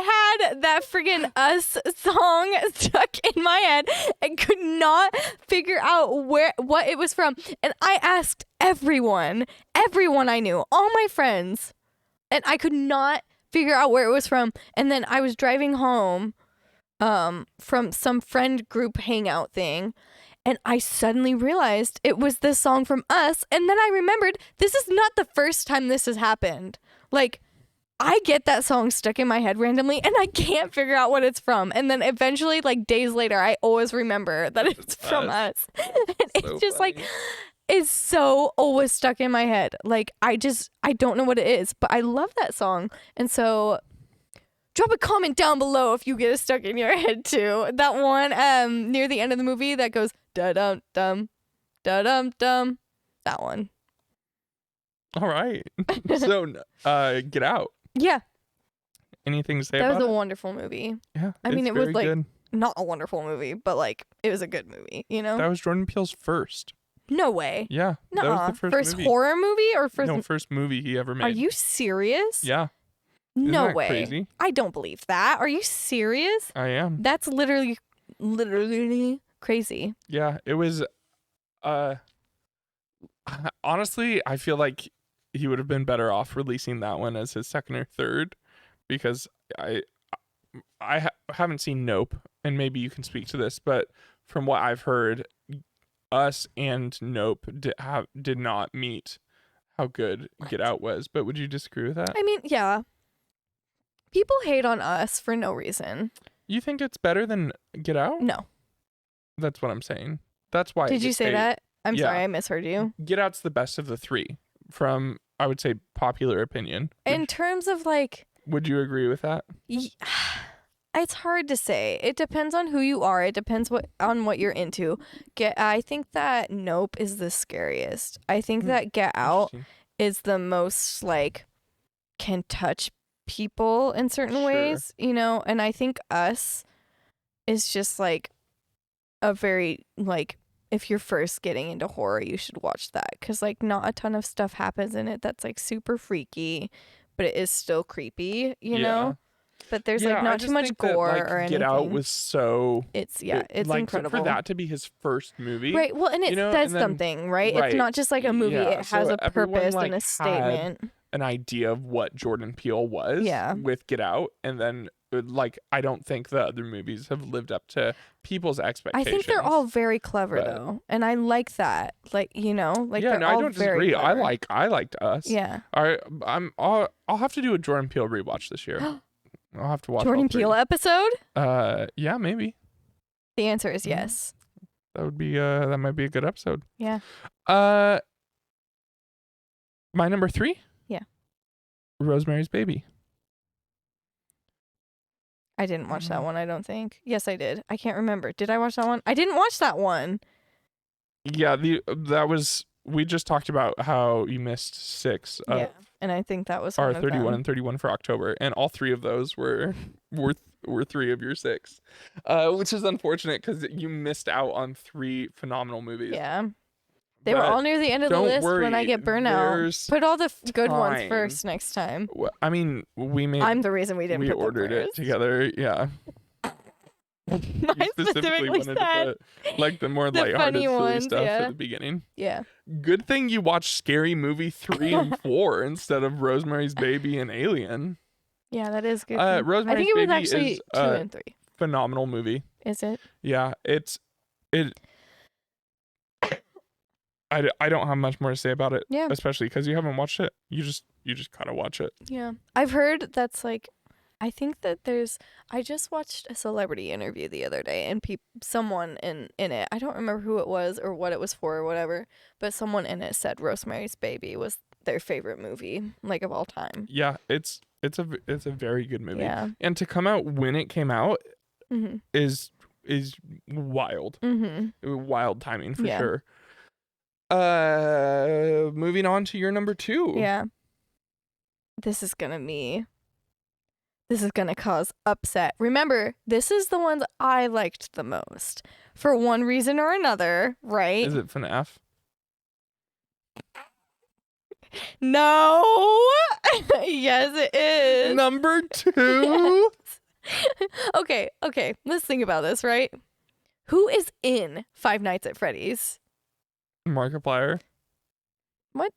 had that friggin' Us song stuck in my head and could not figure out what it was from. And I asked everyone I knew, all my friends, and I could not figure out where it was from. And then I was driving home from some friend group hangout thing, and I suddenly realized it was this song from Us. And then I remembered this is not the first time this has happened. Like, I get that song stuck in my head randomly and I can't figure out what it's from. And then eventually, like days later, I always remember that it's from Us. And it's just like, it's so always stuck in my head. Like, I don't know what it is, but I love that song. And so drop a comment down below if you get it stuck in your head too. That one near the end of the movie that goes da-dum dum da-dum dum. That one.
All right. So, Get Out.
Yeah,
Anything to say
that
about
was a
it?
wonderful movie.
Yeah.
I mean,
it's
it was,
very
like,
good.
Not a wonderful movie, but like it was a good movie, you know?
That was Jordan Peele's first.
No way.
Yeah. That
Nuh-uh.
was the first movie.
horror movie or first?
No, first movie he ever made.
Are you serious?
Yeah. Isn't
No
that
way.
crazy?
I don't believe that. Are you serious?
I am.
That's literally crazy.
Yeah, it was honestly, I feel like he would have been better off releasing that one as his second or third, because I haven't seen Nope, and maybe you can speak to this, but from what I've heard, Us and Nope did not meet how good Get Out was. But would you disagree with that?
I mean, yeah. People hate on Us for no reason.
You think it's better than Get Out?
No.
That's what I'm saying. That's why.
Did you say that? I'm sorry, I misheard you.
Get Out's the best of the three, from, I would say, popular opinion.
In terms of like...
Would you agree with that?
It's hard to say. It depends on who you are. It depends on what you're into. I think that Nope is the scariest. I think that Get Out is the most like can touch people in certain ways, you know? And I think Us is just like a very like, if you're first getting into horror, you should watch that, because like not a ton of stuff happens in it that's like super freaky, but it is still creepy, you know? But there's like not too much gore or anything.
Get Out was so...
It's like, incredible.
For that to be his first movie.
Right, well, and it says something, right? It's not just like a movie. It has a purpose and a statement.
An idea of what Jordan Peele was with Get Out, and then like I don't think the other movies have lived up to people's expectations.
I think they're all very clever though, and I like that. Like, you know, like
I don't disagree. I liked Us.
Yeah.
I'll have to do a Jordan Peele rewatch this year. I'll have to watch
Jordan Peele episode.
Yeah, maybe.
The answer is yes.
That would be that might be a good episode.
Yeah.
My number 3.
Yeah.
Rosemary's Baby.
I didn't watch that one, I don't think. Yes, I did. I can't remember. Did I watch that one? I didn't watch that one.
Yeah, we just talked about how you missed 6 of
and I think that was
our
one of
31
them.
and 31 for October, and all 3 of those were 3 of your 6, which is unfortunate because you missed out on 3 phenomenal movies.
Yeah. They were all near the end of the list when I get burnout. Put all the good ones first next time.
I mean, I'm
the reason we didn't put
ordered
them
it together, yeah.
I specifically
wanted
said
to put like the more lighthearted, silly stuff at the beginning.
Yeah.
Good thing you watched Scary Movie 3 and 4 instead of Rosemary's Baby and Alien.
Yeah, that is good.
Rosemary's
I think it was
Baby
actually
is
2 and 3.
Phenomenal movie.
Is it?
Yeah, I don't have much more to say about it.
Yeah.
Especially because you haven't watched it. You just gotta watch it.
Yeah. I've heard that's like, I think that I just watched a celebrity interview the other day, and someone in it, I don't remember who it was or what it was for or whatever, but someone in it said Rosemary's Baby was their favorite movie, like, of all time.
Yeah, it's a very good movie.
Yeah.
And to come out when it came out is wild. Wild timing for sure. Moving on to your number 2.
Yeah. This is gonna cause upset. Remember, this is the ones I liked the most for one reason or another, right?
Is it FNAF?
No. Yes, it is.
Number 2?
Okay. Let's think about this, right? Who is in Five Nights at Freddy's?
Markiplier.
What?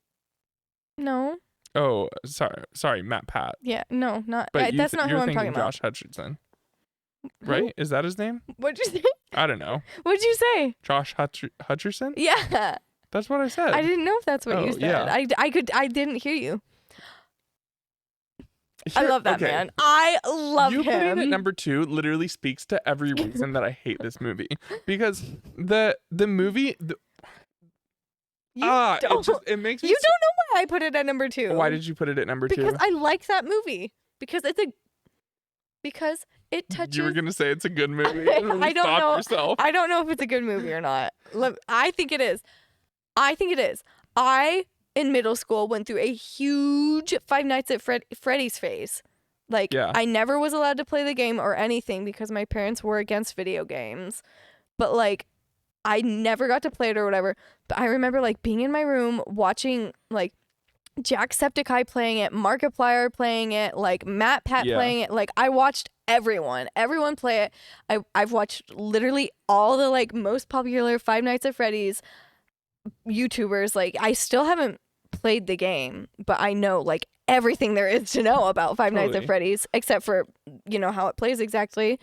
No.
Oh, sorry, Matt Pat.
Yeah, no, not.
But
that's not who I'm talking about.
Josh Hutcherson, right? Is that his name?
What'd you say?
I don't know.
What'd you say?
Josh Hutcherson?
Yeah.
That's what I said.
I didn't know if that's what you said.
Yeah.
I didn't hear you. I love that man. I love him.
You putting it at number 2 literally speaks to every reason that I hate this movie, because the movie. It makes me.
You don't know why I put it at number 2.
Why did you put it at number 2?
Because I like that movie. Because it touches.
You were gonna say it's a good movie.
I don't know.
Yourself.
I don't know if it's a good movie or not. I think it is. I in middle school went through a huge Five Nights at Freddy's phase. Like, I never was allowed to play the game or anything because my parents were against video games. But like, I never got to play it or whatever. But I remember like being in my room watching like Jacksepticeye playing it, Markiplier playing it, like Matt Pat playing it. Like, I watched everyone play it. I've watched literally all the like most popular Five Nights at Freddy's YouTubers. Like, I still haven't played the game, but I know like everything there is to know about Five Nights at Freddy's, except for, you know, how it plays exactly.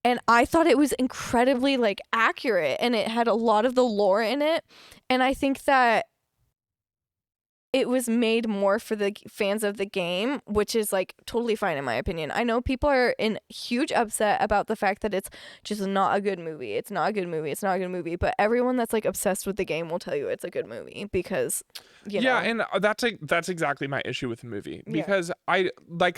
And I thought it was incredibly like accurate, and it had a lot of the lore in it. And I think that it was made more for the fans of the game, which is like totally fine in my opinion. I know people are in huge upset about the fact that it's just not a good movie. It's not a good movie. It's not a good movie. But everyone that's like obsessed with the game will tell you it's a good movie because, you know.
And that's exactly my issue with the movie,
Yeah.
because I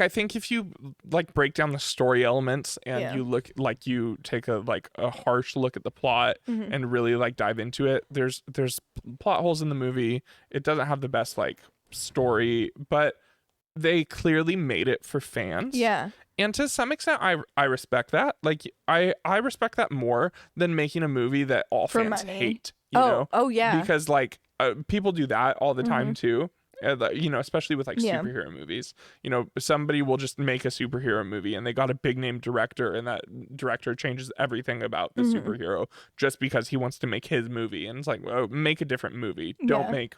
think if you like break down the story elements and
Yeah.
you look like you take a harsh look at the plot
Mhm.
and really like dive into it, there's plot holes in the movie. It doesn't have the best like story, but they clearly made it for fans.
Yeah.
And to some extent, I respect that. Like I respect that more than making a movie that all
For
fans
money.
hate. You know?
Oh yeah.
Because like people do that all the time too. You know, especially with like
Yeah.
superhero movies. You know, somebody will just make a superhero movie and they got a big name director, and that director changes everything about the superhero just because he wants to make his movie. And it's like, well, make a different movie. Don't make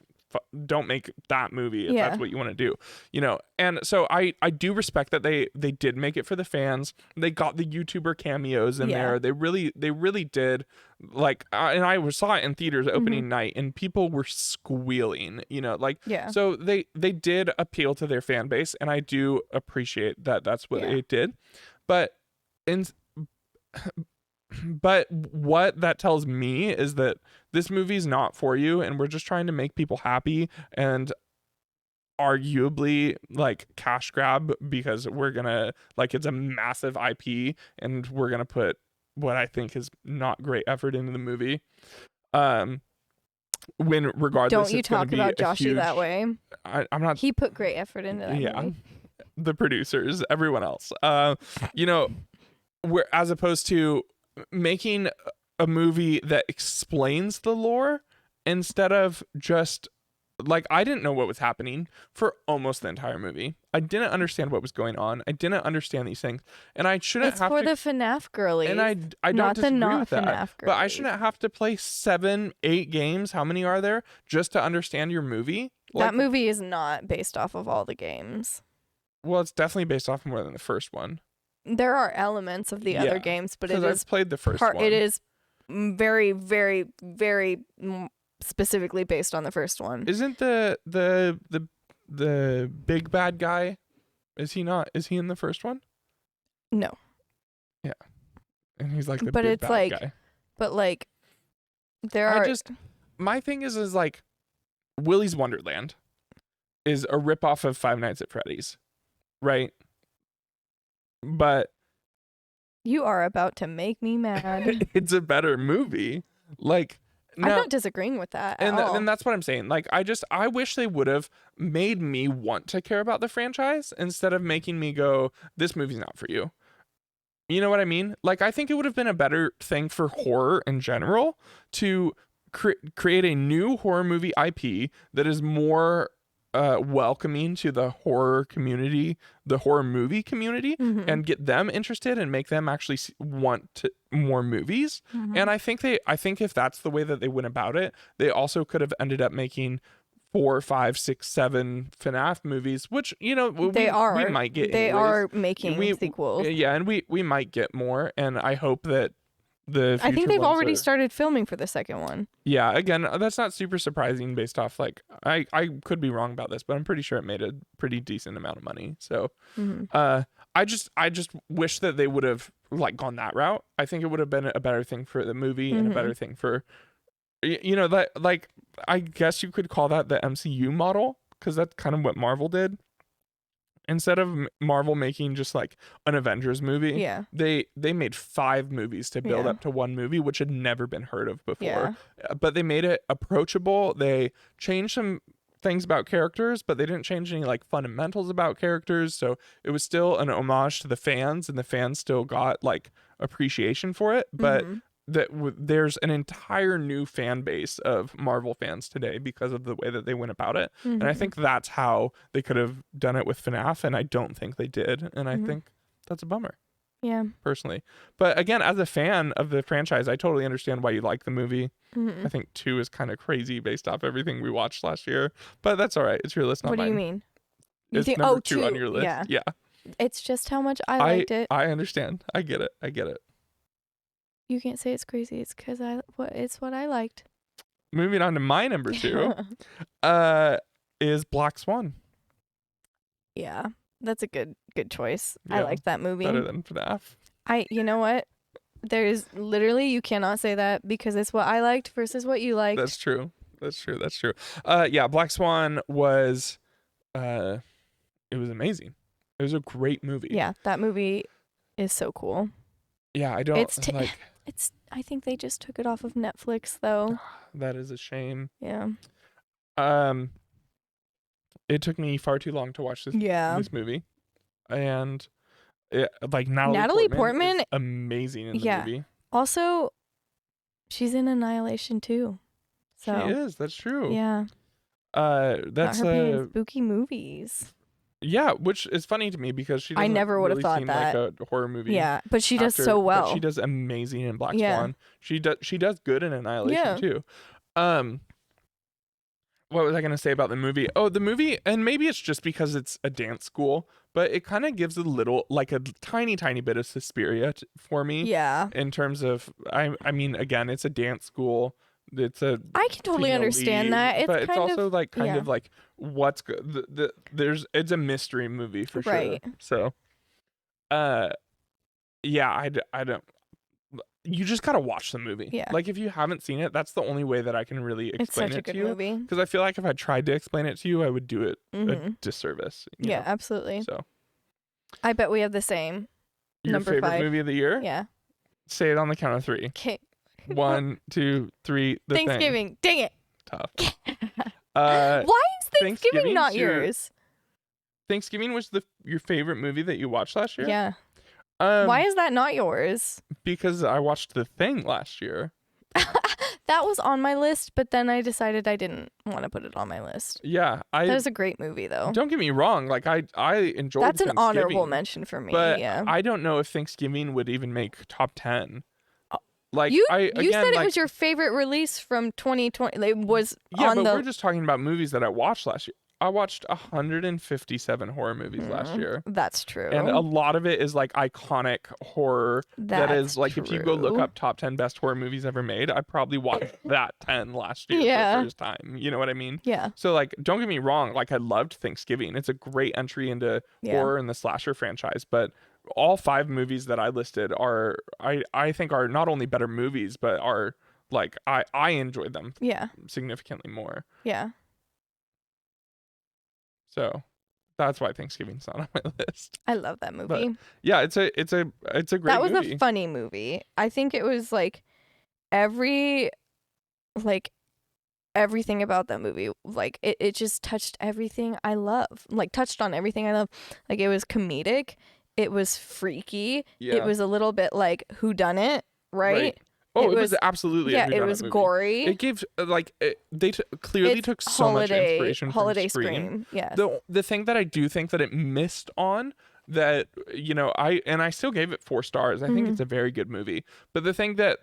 that movie if that's what you want to do, you know. And so I do respect that they did make it for the fans. They got the YouTuber cameos in there. They really did. Like and I saw it in theaters opening night, and people were squealing, you know, like so they did appeal to their fan base, and I do appreciate that that's what they did. But in but what that tells me is that this movie's not for you, and we're just trying to make people happy and arguably like cash grab, because we're gonna like, it's a massive IP and we're gonna put what I think is not great effort into the movie. When regardless,
don't you
it's gonna
talk
be
about
a
Joshy
huge,
that way.
I'm not.
He put great effort into that movie.
The producers, everyone else, you know, where as opposed to making a movie that explains the lore instead of just like, I didn't know what was happening for almost the entire movie. I didn't understand what was going on. I didn't understand these things, and I shouldn't
It's
have
for
to.
the FNAF girlies.
And I don't
not the
disagree
not
with that.
FNAF
But I
girlies.
shouldn't have to play 7, 8 games. How many are there just to understand your movie?
That movie is not based off of all the games.
Well, it's definitely based off more than the first one.
There are elements of the other games, but it is
I've played the first one.
It is very, very, very specifically based on the first one.
Isn't the big bad guy? Is he not? Is he in the first one?
No.
Yeah, and he's like the
but
big
it's
bad
like,
guy.
But like, there are.
My thing is like, Willy's Wonderland is a ripoff of Five Nights at Freddy's, right? But
you are about to make me mad.
It's a better movie. Like,
I'm not disagreeing with that at all.
And that's what I'm saying. Like, I wish they would have made me want to care about the franchise instead of making me go, this movie's not for you. You know what I mean? Like, I think it would have been a better thing for horror in general to create a new horror movie IP that is more welcoming to the horror community, the horror movie community, and get them interested and make them actually want more movies. And I think if that's the way that they went about it, they also could have ended up making 4, 5, 6, 7 FNAF movies, which, you know, we might get.
They
anyways.
are making sequels.
Yeah, and we might get more, and I hope that I
think they've already started filming for the second one.
Yeah, again, that's not super surprising based off, like, I could be wrong about this, but I'm pretty sure it made a pretty decent amount of money. So I just wish that they would have like gone that route. I think it would have been a better thing for the movie and a better thing for, you know, that, like, I guess you could call that the MCU model, because that's kind of what Marvel did. Instead of Marvel making just like an Avengers movie, they made 5 movies to build up to one movie, which had never been heard of before. But they made it approachable. They changed some things about characters, but they didn't change any like fundamentals about characters. So it was still an homage to the fans, and the fans still got like appreciation for it. But there's an entire new fan base of Marvel fans today because of the way that they went about it. And I think that's how they could have done it with FNAF, and I don't think they did. And I think that's a bummer.
Yeah.
Personally. But again, as a fan of the franchise, I totally understand why you like the movie. I think 2 is kind of crazy based off everything we watched last year. But that's all right. It's your list, not mine.
What do you mean?
It's number 2 on your list. Yeah.
It's just how much I liked it.
I understand. I get it.
You can't say it's crazy. It's because it's what I liked.
Moving on to my number 2, is Black Swan.
Yeah, that's a good choice. I
Yeah,
like that movie.
better than FNAF.
You know what? There's literally, you cannot say that because it's what I liked versus what you liked.
That's true. Yeah, Black Swan was, it was amazing. It was a great movie.
Yeah, that movie is so cool.
Yeah, I don't like.
I think they just took it off of Netflix though.
That is a shame.
Yeah.
It took me far too long to watch this movie, and like Natalie Portman is amazing in the movie.
Also, she's in Annihilation too. So
she is. That's true.
Yeah.
That's
not her being in spooky movies.
Yeah, which is funny to me because she doesn't
I never would have
really
thought
seem
that.
like a horror movie.
Yeah, but she does
actor,
so well.
But she does amazing in Black Swan. She does good in Annihilation too. What was I going to say about the movie? Oh, the movie, and maybe it's just because it's a dance school, but it kind of gives a tiny bit of Suspiria for me.
Yeah.
In terms of, I mean, again, it's a dance school. I
can totally understand that.
But it's also kind of like what's good. It's a mystery movie for sure.
Right.
So, yeah, I don't. You just gotta watch the movie.
Yeah.
Like if you haven't seen it, that's the only way that I can really explain it to you.
It's such a good movie.
Because I feel like if I tried to explain it to you, I would do it a disservice.
Yeah, absolutely.
So.
I bet we have the same.
Your
number
favorite
5
movie of the year?
Yeah.
Say it on the count of 3.
Okay.
1, 2, 3.
Thanksgiving. Dang it.
Tough.
Why is Thanksgiving not yours?
Thanksgiving was your favorite movie that you watched last year?
Yeah. Why is that not yours?
Because I watched The Thing last year.
That was on my list, but then I decided I didn't want to put it on my list.
Yeah,
that was a great movie, though.
Don't get me wrong. Like I enjoyed.
That's an honorable mention for me.
But
yeah.
I don't know if Thanksgiving would even make top 10. Like
you said it was your favorite release from 2020. It was
we're just talking about movies that I watched last year. I watched 157 horror movies last year.
That's true.
And a lot of it is like iconic horror. That is like, if you go look up top 10 best horror movies ever made, I probably watched that 10 last year for the first time. You know what I mean?
Yeah.
So like, don't get me wrong. Like I loved Thanksgiving. It's a great entry into horror and the slasher franchise. But all 5 movies that I listed are, I think are not only better movies, but are like, I enjoyed them significantly more.
Yeah.
So that's why Thanksgiving's not on my list.
I love that movie.
But, yeah, it's a great movie.
That was a funny movie. I think it was like everything about that movie, like it just touched everything I love. Like touched on everything I love. Like it was comedic, it was freaky, it was a little bit like whodunit, right?
Oh, it was absolutely a
it was
movie.
gory.
It gave they clearly took so much inspiration from Scream.
Yes.
The thing that I do think that it missed on that, you know, I still gave it 4 stars. I think it's a very good movie. But the thing that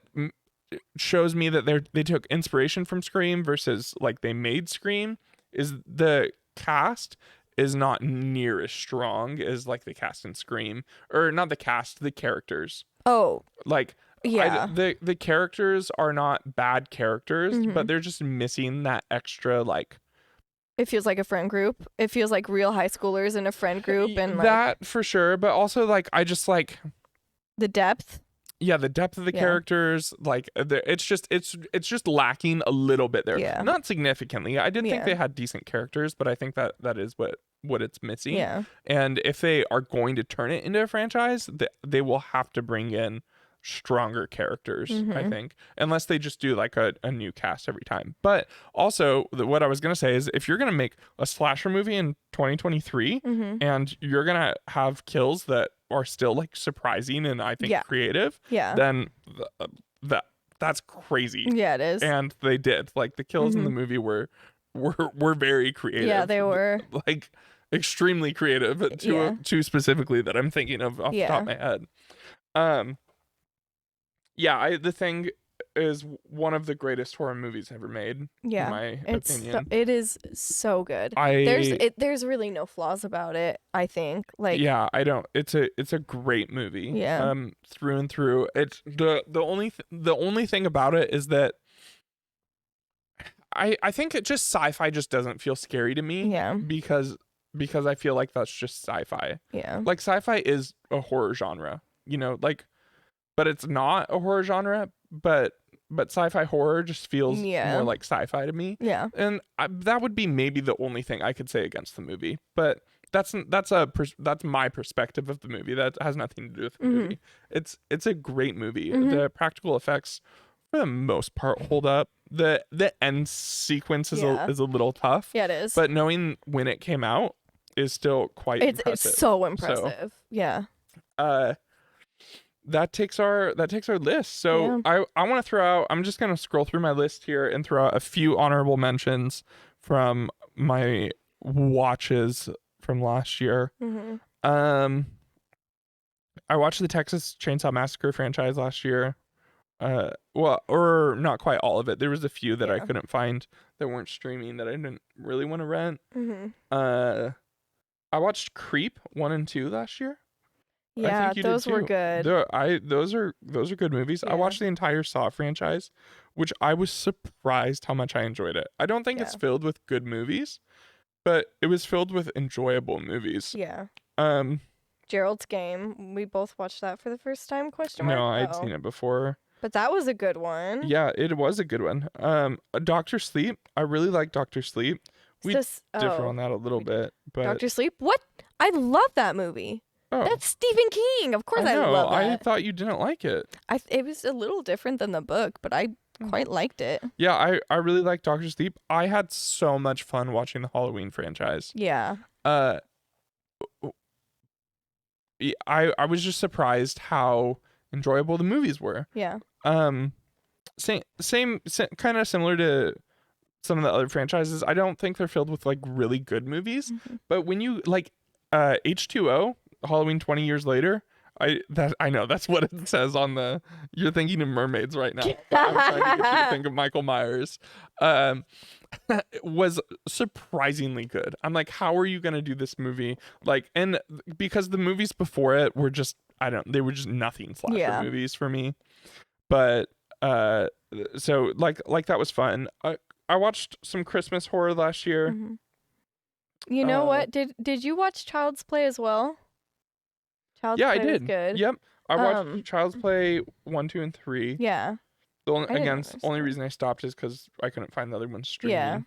shows me that they took inspiration from Scream versus like they made Scream is the cast is not near as strong as like the cast in Scream, or not the cast, the characters.
Oh,
like.
Yeah.
The characters are not bad characters, but they're just missing that extra like.
It feels like a friend group. It feels like real high schoolers in a friend group, and like,
that for sure. But also like I just like
the depth.
Yeah, the depth of the characters, like it's just lacking a little bit there.
Yeah.
Not significantly. I did think they had decent characters, but I think that is what it's missing.
Yeah.
And if they are going to turn it into a franchise, they will have to bring in stronger characters, I think, unless they just do like a new cast every time. But also what I was going to say is if you're going to make a slasher movie in 2023 and you're going to have kills that are still like surprising and I think creative, then that's crazy.
Yeah, it is.
And they did. Like the kills in the movie were very creative.
Yeah, they were.
Like extremely creative, two specifically that I'm thinking of off the top of my head. The Thing is one of the greatest horror movies ever made.
Yeah,
in my opinion.
it is so good.
I
There's really no flaws about it, I think. Like,
yeah, I don't. It's a great movie.
Yeah.
Through and through. It's the only thing about it is that I think it just sci-fi just doesn't feel scary to me.
Yeah.
Because I feel like that's just sci-fi.
Yeah.
Like sci-fi is a horror genre, like, but it's not a horror genre. But sci-fi horror just feels more like sci-fi to me.
Yeah.
And that would be maybe the only thing I could say against the movie. But that's my perspective of the movie. That has nothing to do with the movie. It's a great movie. The practical effects, for the most part, hold up. The end sequence is a little tough.
Yeah, it is.
But knowing when it came out is still quite impressive.
It's so impressive. So, yeah.
That takes our list. So I want to throw out, I'm just going to scroll through my list here and throw out a few honorable mentions from my watches from last year. I watched the Texas Chainsaw Massacre franchise last year. Or not quite all of it. There was a few that I couldn't find that weren't streaming that I didn't really want to rent. I watched Creep 1 and 2 last year.
Yeah, those were good.
Those are good movies. I watched the entire Saw franchise, which I was surprised how much I enjoyed it. I don't think it's filled with good movies, but it was filled with enjoyable movies.
Yeah. Gerald's Game. We both watched that for the first time, question mark?
No, I'd seen it before.
But that was a good one.
Yeah, it was a good one. Dr. Sleep. I really like Dr. Sleep. We differ on that a little bit, but
Dr. Sleep? What? I love that movie.
Oh.
That's Stephen King. Of course I love that.
I thought you didn't like it.
It was a little different than the book, but I quite liked it.
Yeah, I really like Dr. Sleep. I had so much fun watching the Halloween franchise.
Yeah.
I was just surprised how enjoyable the movies were.
Yeah.
Same kind of similar to some of the other franchises. I don't think they're filled with like really good movies, but when you like H2O, Halloween 20 years later, I know that's what it says on the. You're thinking of mermaids right now. I'm trying to get you to think of Michael Myers. Was surprisingly good. I'm like, how are you gonna do this movie? Like, and because the movies before it were just, they were just nothing slasher movies for me. But so like that was fun. I watched some Christmas horror last year.
You know what? Did you watch Child's Play as well? Child's Play
I did.
Was good.
Yep. I watched Child's Play 1, 2, and 3.
Yeah.
The only reason I stopped is because I couldn't find the other ones streaming.
Yeah.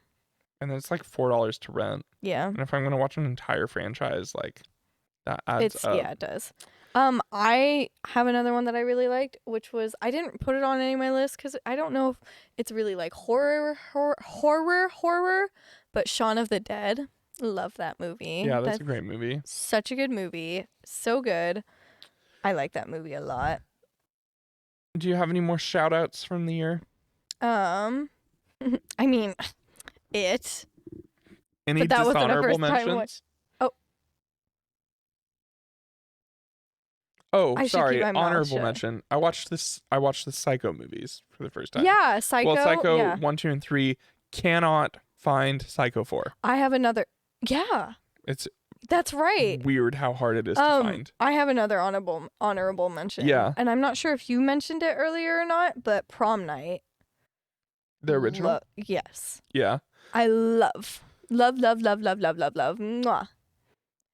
And then it's like $4 to rent.
Yeah.
And if I'm gonna watch an entire franchise, like that adds up.
Yeah, it does. I have another one that I really liked, which was, I didn't put it on any of my lists because I don't know if it's really like horror, but Shaun of the Dead. Love that movie.
Yeah, that's a great movie.
Such a good movie. So good. I like that movie a lot.
Do you have any more shout outs from the year?
I mean, it.
Any
but that
dishonorable mentions? Oh, sorry. Honorable mention. I watched the Psycho movies for the first time.
Yeah, Psycho.
Well, Psycho 1, 2, and 3. Cannot find Psycho 4.
I have another. Yeah. That's right.
Weird how hard it is to find.
I have another honorable mention.
Yeah.
And I'm not sure if you mentioned it earlier or not, but Prom Night.
The original?
Yes.
Yeah.
I love. Mwah.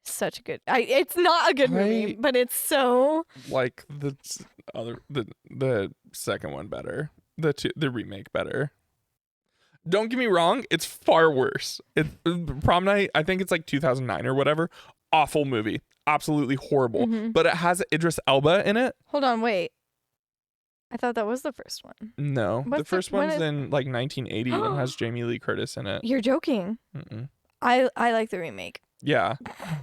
Such a good. It's not a good movie, but it's so.
Like the second one better. The remake better. Don't get me wrong, it's far worse. Prom Night, I think it's like 2009 or whatever. Awful movie. Absolutely horrible. But it has Idris Elba in it.
Hold on, wait. I thought that was the first one.
No. The first one's in like 1980 and has Jamie Lee Curtis in it.
You're joking.
Mm-mm.
I like the remake.
Yeah.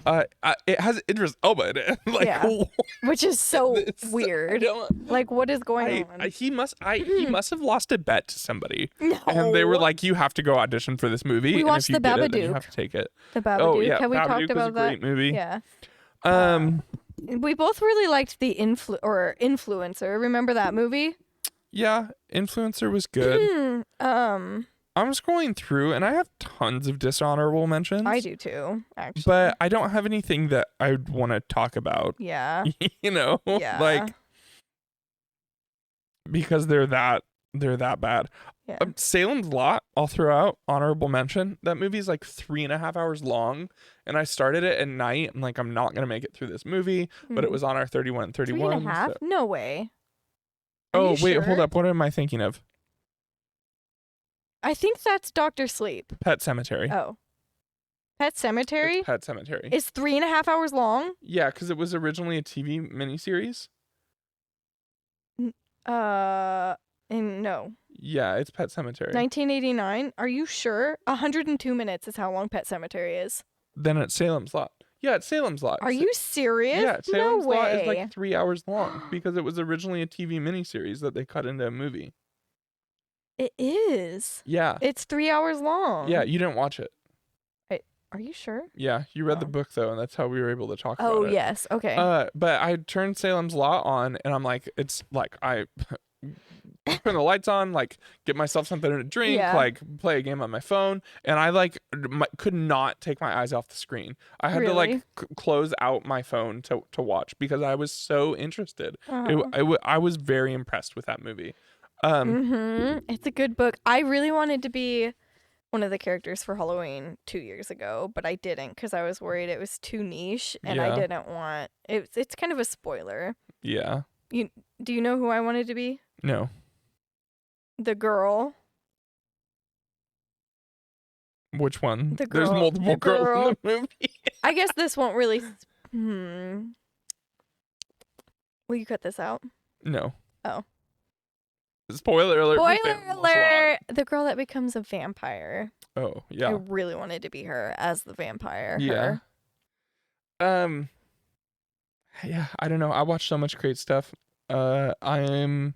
It has Idris Elba in it.
Which is so weird. Like, what is going on?
He must have lost a bet to somebody.
No.
And they were like, you have to go audition for this movie.
We watched
and if
The
you
Babadook.
get it, then you have to take it.
The Babadook.
Oh, yeah.
Have we
Babadook
talked about
was a great movie.
Yeah. We both really liked the influencer. Remember that movie?
Yeah, Influencer was good.
um,
I'm scrolling through and I have tons of dishonorable mentions.
I do too, actually.
But I don't have anything that I would want to talk about.
Yeah.
You know?
Yeah.
Like, because they're that bad.
Yeah.
Salem's Lot, I'll throw out honorable mention. That movie's like 3.5 hours long, and I started it at night. I'm like, I'm not gonna make it through this movie, but it was on our 31:31.
3.5?
So.
No way. Are
Oh
you
wait,
sure?
hold up. What am I thinking of?
I think that's Dr. Sleep.
Pet Cemetery.
Oh. Pet Cemetery?
It's Pet Cemetery.
It's 3.5 hours long?
Yeah, because it was originally a TV miniseries.
No.
Yeah, it's Pet Cemetery.
1989? Are you sure? 102 minutes is how long Pet Cemetery is.
Then it's Salem's Lot. Yeah, it's Salem's Lot.
Are you serious?
Yeah, Salem's
no
Lot
way.
is like 3 hours long because it was originally a TV miniseries that they cut into a movie.
It is.
Yeah.
It's 3 hours long.
Yeah, you didn't watch it.
Are you sure?
Yeah, you read the
Oh.
book though, and that's how we were able to talk about it.
Oh, yes. Okay.
But I turned Salem's Lot on, and I'm like, it's like I turn the lights on, like get myself something to drink,
Yeah.
like play a game on my phone, and I like could not take my eyes off the screen. I had to like
Really?
close out my phone to watch because I was so interested.
Uh-huh.
I was very impressed with that movie.
It's a good book. I really wanted to be one of the characters for Halloween 2 years ago, but I didn't because I was worried it was too niche, and I
Yeah.
didn't want it. It's kind of a spoiler.
Yeah.
Do you know who I wanted to be?
No.
The girl.
Which one?
The
There's
girl-
multiple
the
girls
girl.
in the movie.
I guess this won't really. Will you cut this out?
No.
Oh.
Spoiler alert. for
Spoiler
Salem's Lot.
alert! The girl that becomes a vampire.
Oh,
I
yeah.
really wanted to be her as the vampire.
Yeah.
Her.
Yeah, I don't know. I watch so much great stuff. I'm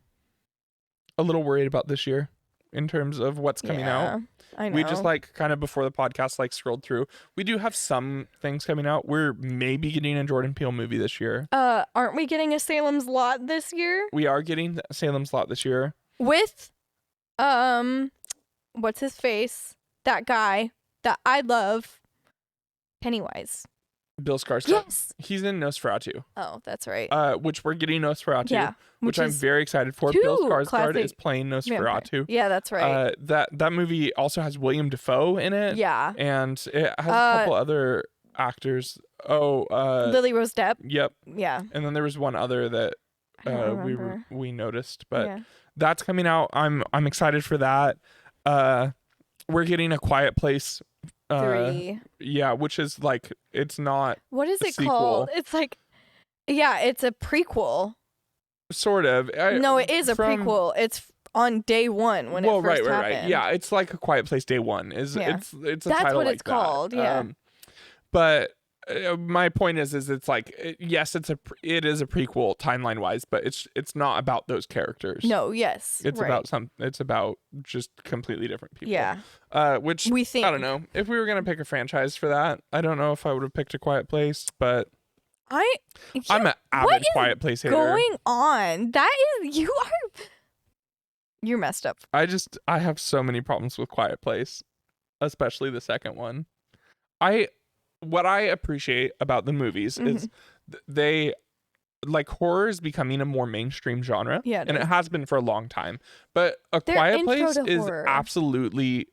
a little worried about this year in terms of what's coming out.
I know.
We just like kind of before the podcast like scrolled through. We do have some things coming out. We're maybe getting a Jordan Peele movie this year.
Aren't we getting a Salem's Lot this year?
We are getting Salem's Lot this year.
With what's his face? That guy that I love. Pennywise.
Bill Skarsgård.
Yes.
He's in Nosferatu.
Oh, that's right.
Which we're getting Nosferatu.
Yeah.
Which I'm
is
very excited for.
two
Bill Skarsgård
classic
is playing
vampire.
Nosferatu.
Yeah, that's right.
That movie also has William Dafoe in it.
Yeah.
And it has a couple other actors.
Lily Rose Depp.
Yep.
Yeah.
And then there was one other that
I don't remember.
we noticed, but
Yeah.
that's coming out. I'm excited for that. We're getting A Quiet Place
3.
Yeah, which is like it's not
What is
a
it
sequel.
called? It's like, yeah, it's a prequel.
sort of.
No, it is a prequel. It's on day one when it first happened.
Right. Yeah, it's like A Quiet Place Day One. It's a
That's
title
what
like
it's
that.
called. Yeah.
But my point is it's like yes, it is a prequel timeline wise, but it's not about those characters.
No. Yes.
It's
right.
it's about just completely different people.
Yeah.
Which
We think.
I don't know. If we were gonna pick a franchise for that, I don't know if I would have picked A Quiet Place, but I'm an avid Quiet Place hater.
Going on? That is you're messed up.
I have so many problems with Quiet Place, especially the second one. What I appreciate about the movies is they like horror is becoming a more mainstream genre.
Yeah,
and it has been for a long time. But A Quiet Place is
horror.
absolutely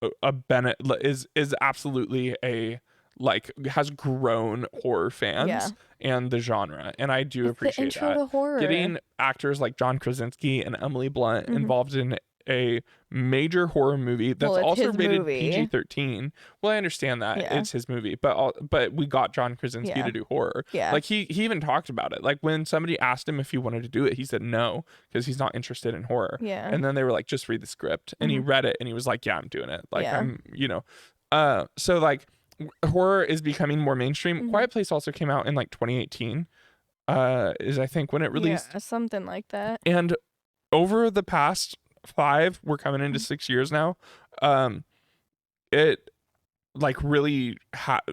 is absolutely a like has grown horror fans and the genre, and I do appreciate
the intro
that.
to horror.
Getting actors like John Krasinski and Emily Blunt involved in a major horror movie that's also rated PG-13. Well, I understand that it's his movie, but we got John Krasinski to do horror.
Yeah.
Like he even talked about it. Like when somebody asked him if he wanted to do it, he said no because he's not interested in horror.
Yeah.
And then they were like, just read the script, and he read it and he was like, yeah, I'm doing it. Like I'm, so like horror is becoming more mainstream. Quiet Place also came out in like 2018. Is I think when it released.
Yeah, something like that.
And over the past 5, we're coming into 6 years now. It like really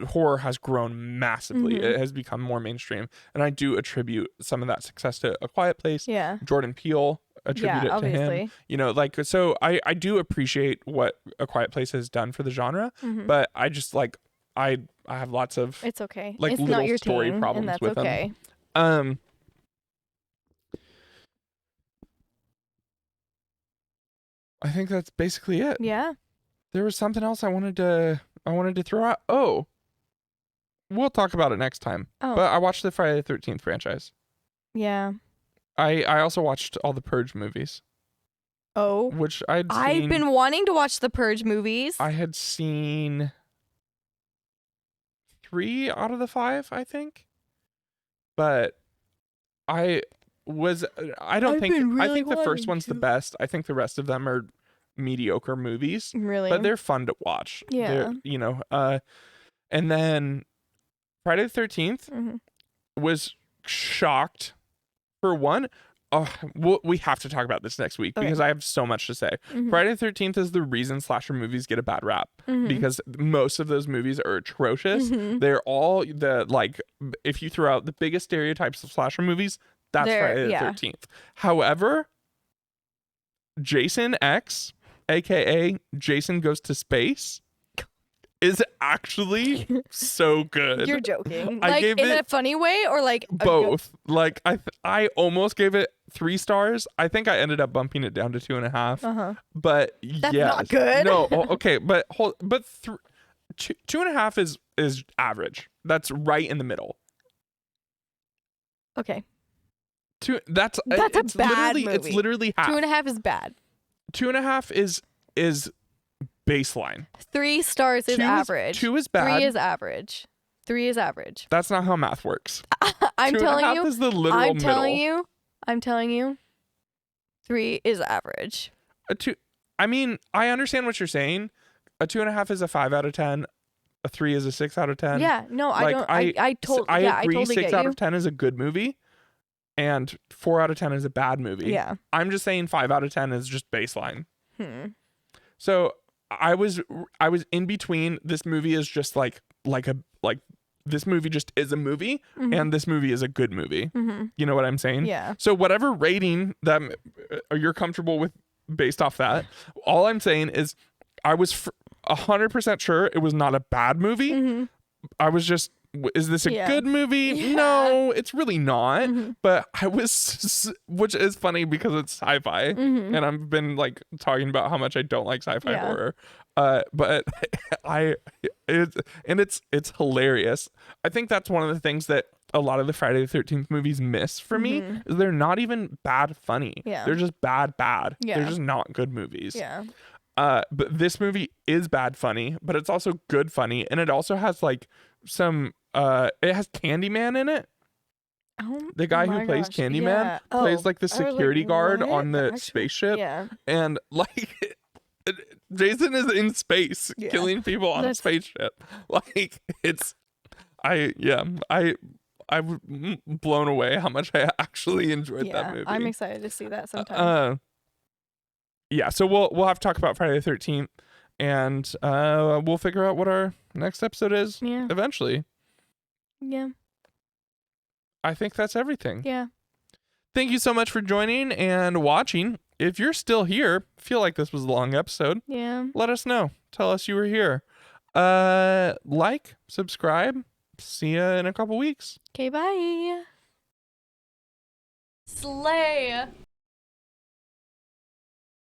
horror has grown massively. It has become more mainstream, and I do attribute some of that success to A Quiet Place.
Yeah.
Jordan Peele attribute
Yeah,
it to him.
obviously.
You know, like, so I do appreciate what A Quiet Place has done for the genre, but I just like I have lots of
It's okay.
like
It's
little
not your
story
thing,
problems
and that's
with
okay.
them. I think that's basically it.
Yeah.
There was something else I wanted to throw out. Oh, we'll talk about it next time.
Oh.
But I watched the Friday the 13th franchise.
Yeah.
I also watched all the Purge movies.
Oh.
Which I've
been wanting to watch the Purge movies.
I had seen 3 out of the 5, I think. But I think the first one's the best. I think the rest of them are mediocre movies.
Really?
But they're fun to watch.
Yeah.
They're, you know, and then Friday the 13th was shocked. For one, we have to talk about this next week because I have so much to say. Friday the 13th is the reason slasher movies get a bad rap because most of those movies are atrocious. They're all if you throw out the biggest stereotypes of slasher movies, that's Friday the 13th. However, Jason X, aka Jason Goes to Space, is actually so good.
You're joking.
I gave
in
it
a funny way or like
both. Like I almost gave it 3 stars. I think I ended up bumping it down to 2.5. But
that's not good.
No, okay, but 2.5 is average. That's right in the middle.
Okay.
That's
a bad movie.
It's literally half.
2.5 is bad.
2.5 is baseline.
3 stars is average.
2 is bad.
3 is average. 3 is average.
That's not how math works.
I'm telling you.
2.5 is the literal middle.
I'm telling you. 3 is average.
I mean, I understand what you're saying. A 2.5 is a 5 out of 10. A 3 is a 6 out of 10.
Yeah, no,
like,
I
agree.
totally
6
get
out
you.
of 10 is a good movie, and 4 out of 10 is a bad movie.
Yeah.
I'm just saying 5 out of 10 is just baseline. So I was in between. This movie is just like this movie just is a movie, and this movie is a good movie. You know what I'm saying?
Yeah.
So whatever rating that you're comfortable with based off that, all I'm saying is I was 100% sure it was not a bad movie. I was just, is this a good movie?
Yeah.
No, it's really not. But I was, which is funny because it's sci-fi, and I've been like talking about how much I don't like sci-fi horror. But it's hilarious. I think that's one of the things that a lot of the Friday the 13th movies miss for me is they're not even bad funny.
Yeah.
They're just bad.
Yeah.
They're just not good movies.
Yeah.
But this movie is bad funny, but it's also good funny, and it also has like some it has Candyman in it.
Oh,
the guy who plays Candyman plays like the security guard on the spaceship.
Yeah.
And like Jason is in space killing people on a spaceship. Like I'm blown away how much I actually enjoyed that movie.
I'm excited to see that sometime.
Yeah, so we'll have to talk about Friday the 13th, and we'll figure out what our next episode is eventually.
Yeah.
I think that's everything.
Yeah.
Thank you so much for joining and watching. If you're still here, feel like this was a long episode, let us know. Tell us you were here. Like, subscribe. See ya in a couple weeks.
Okay, bye. Slay.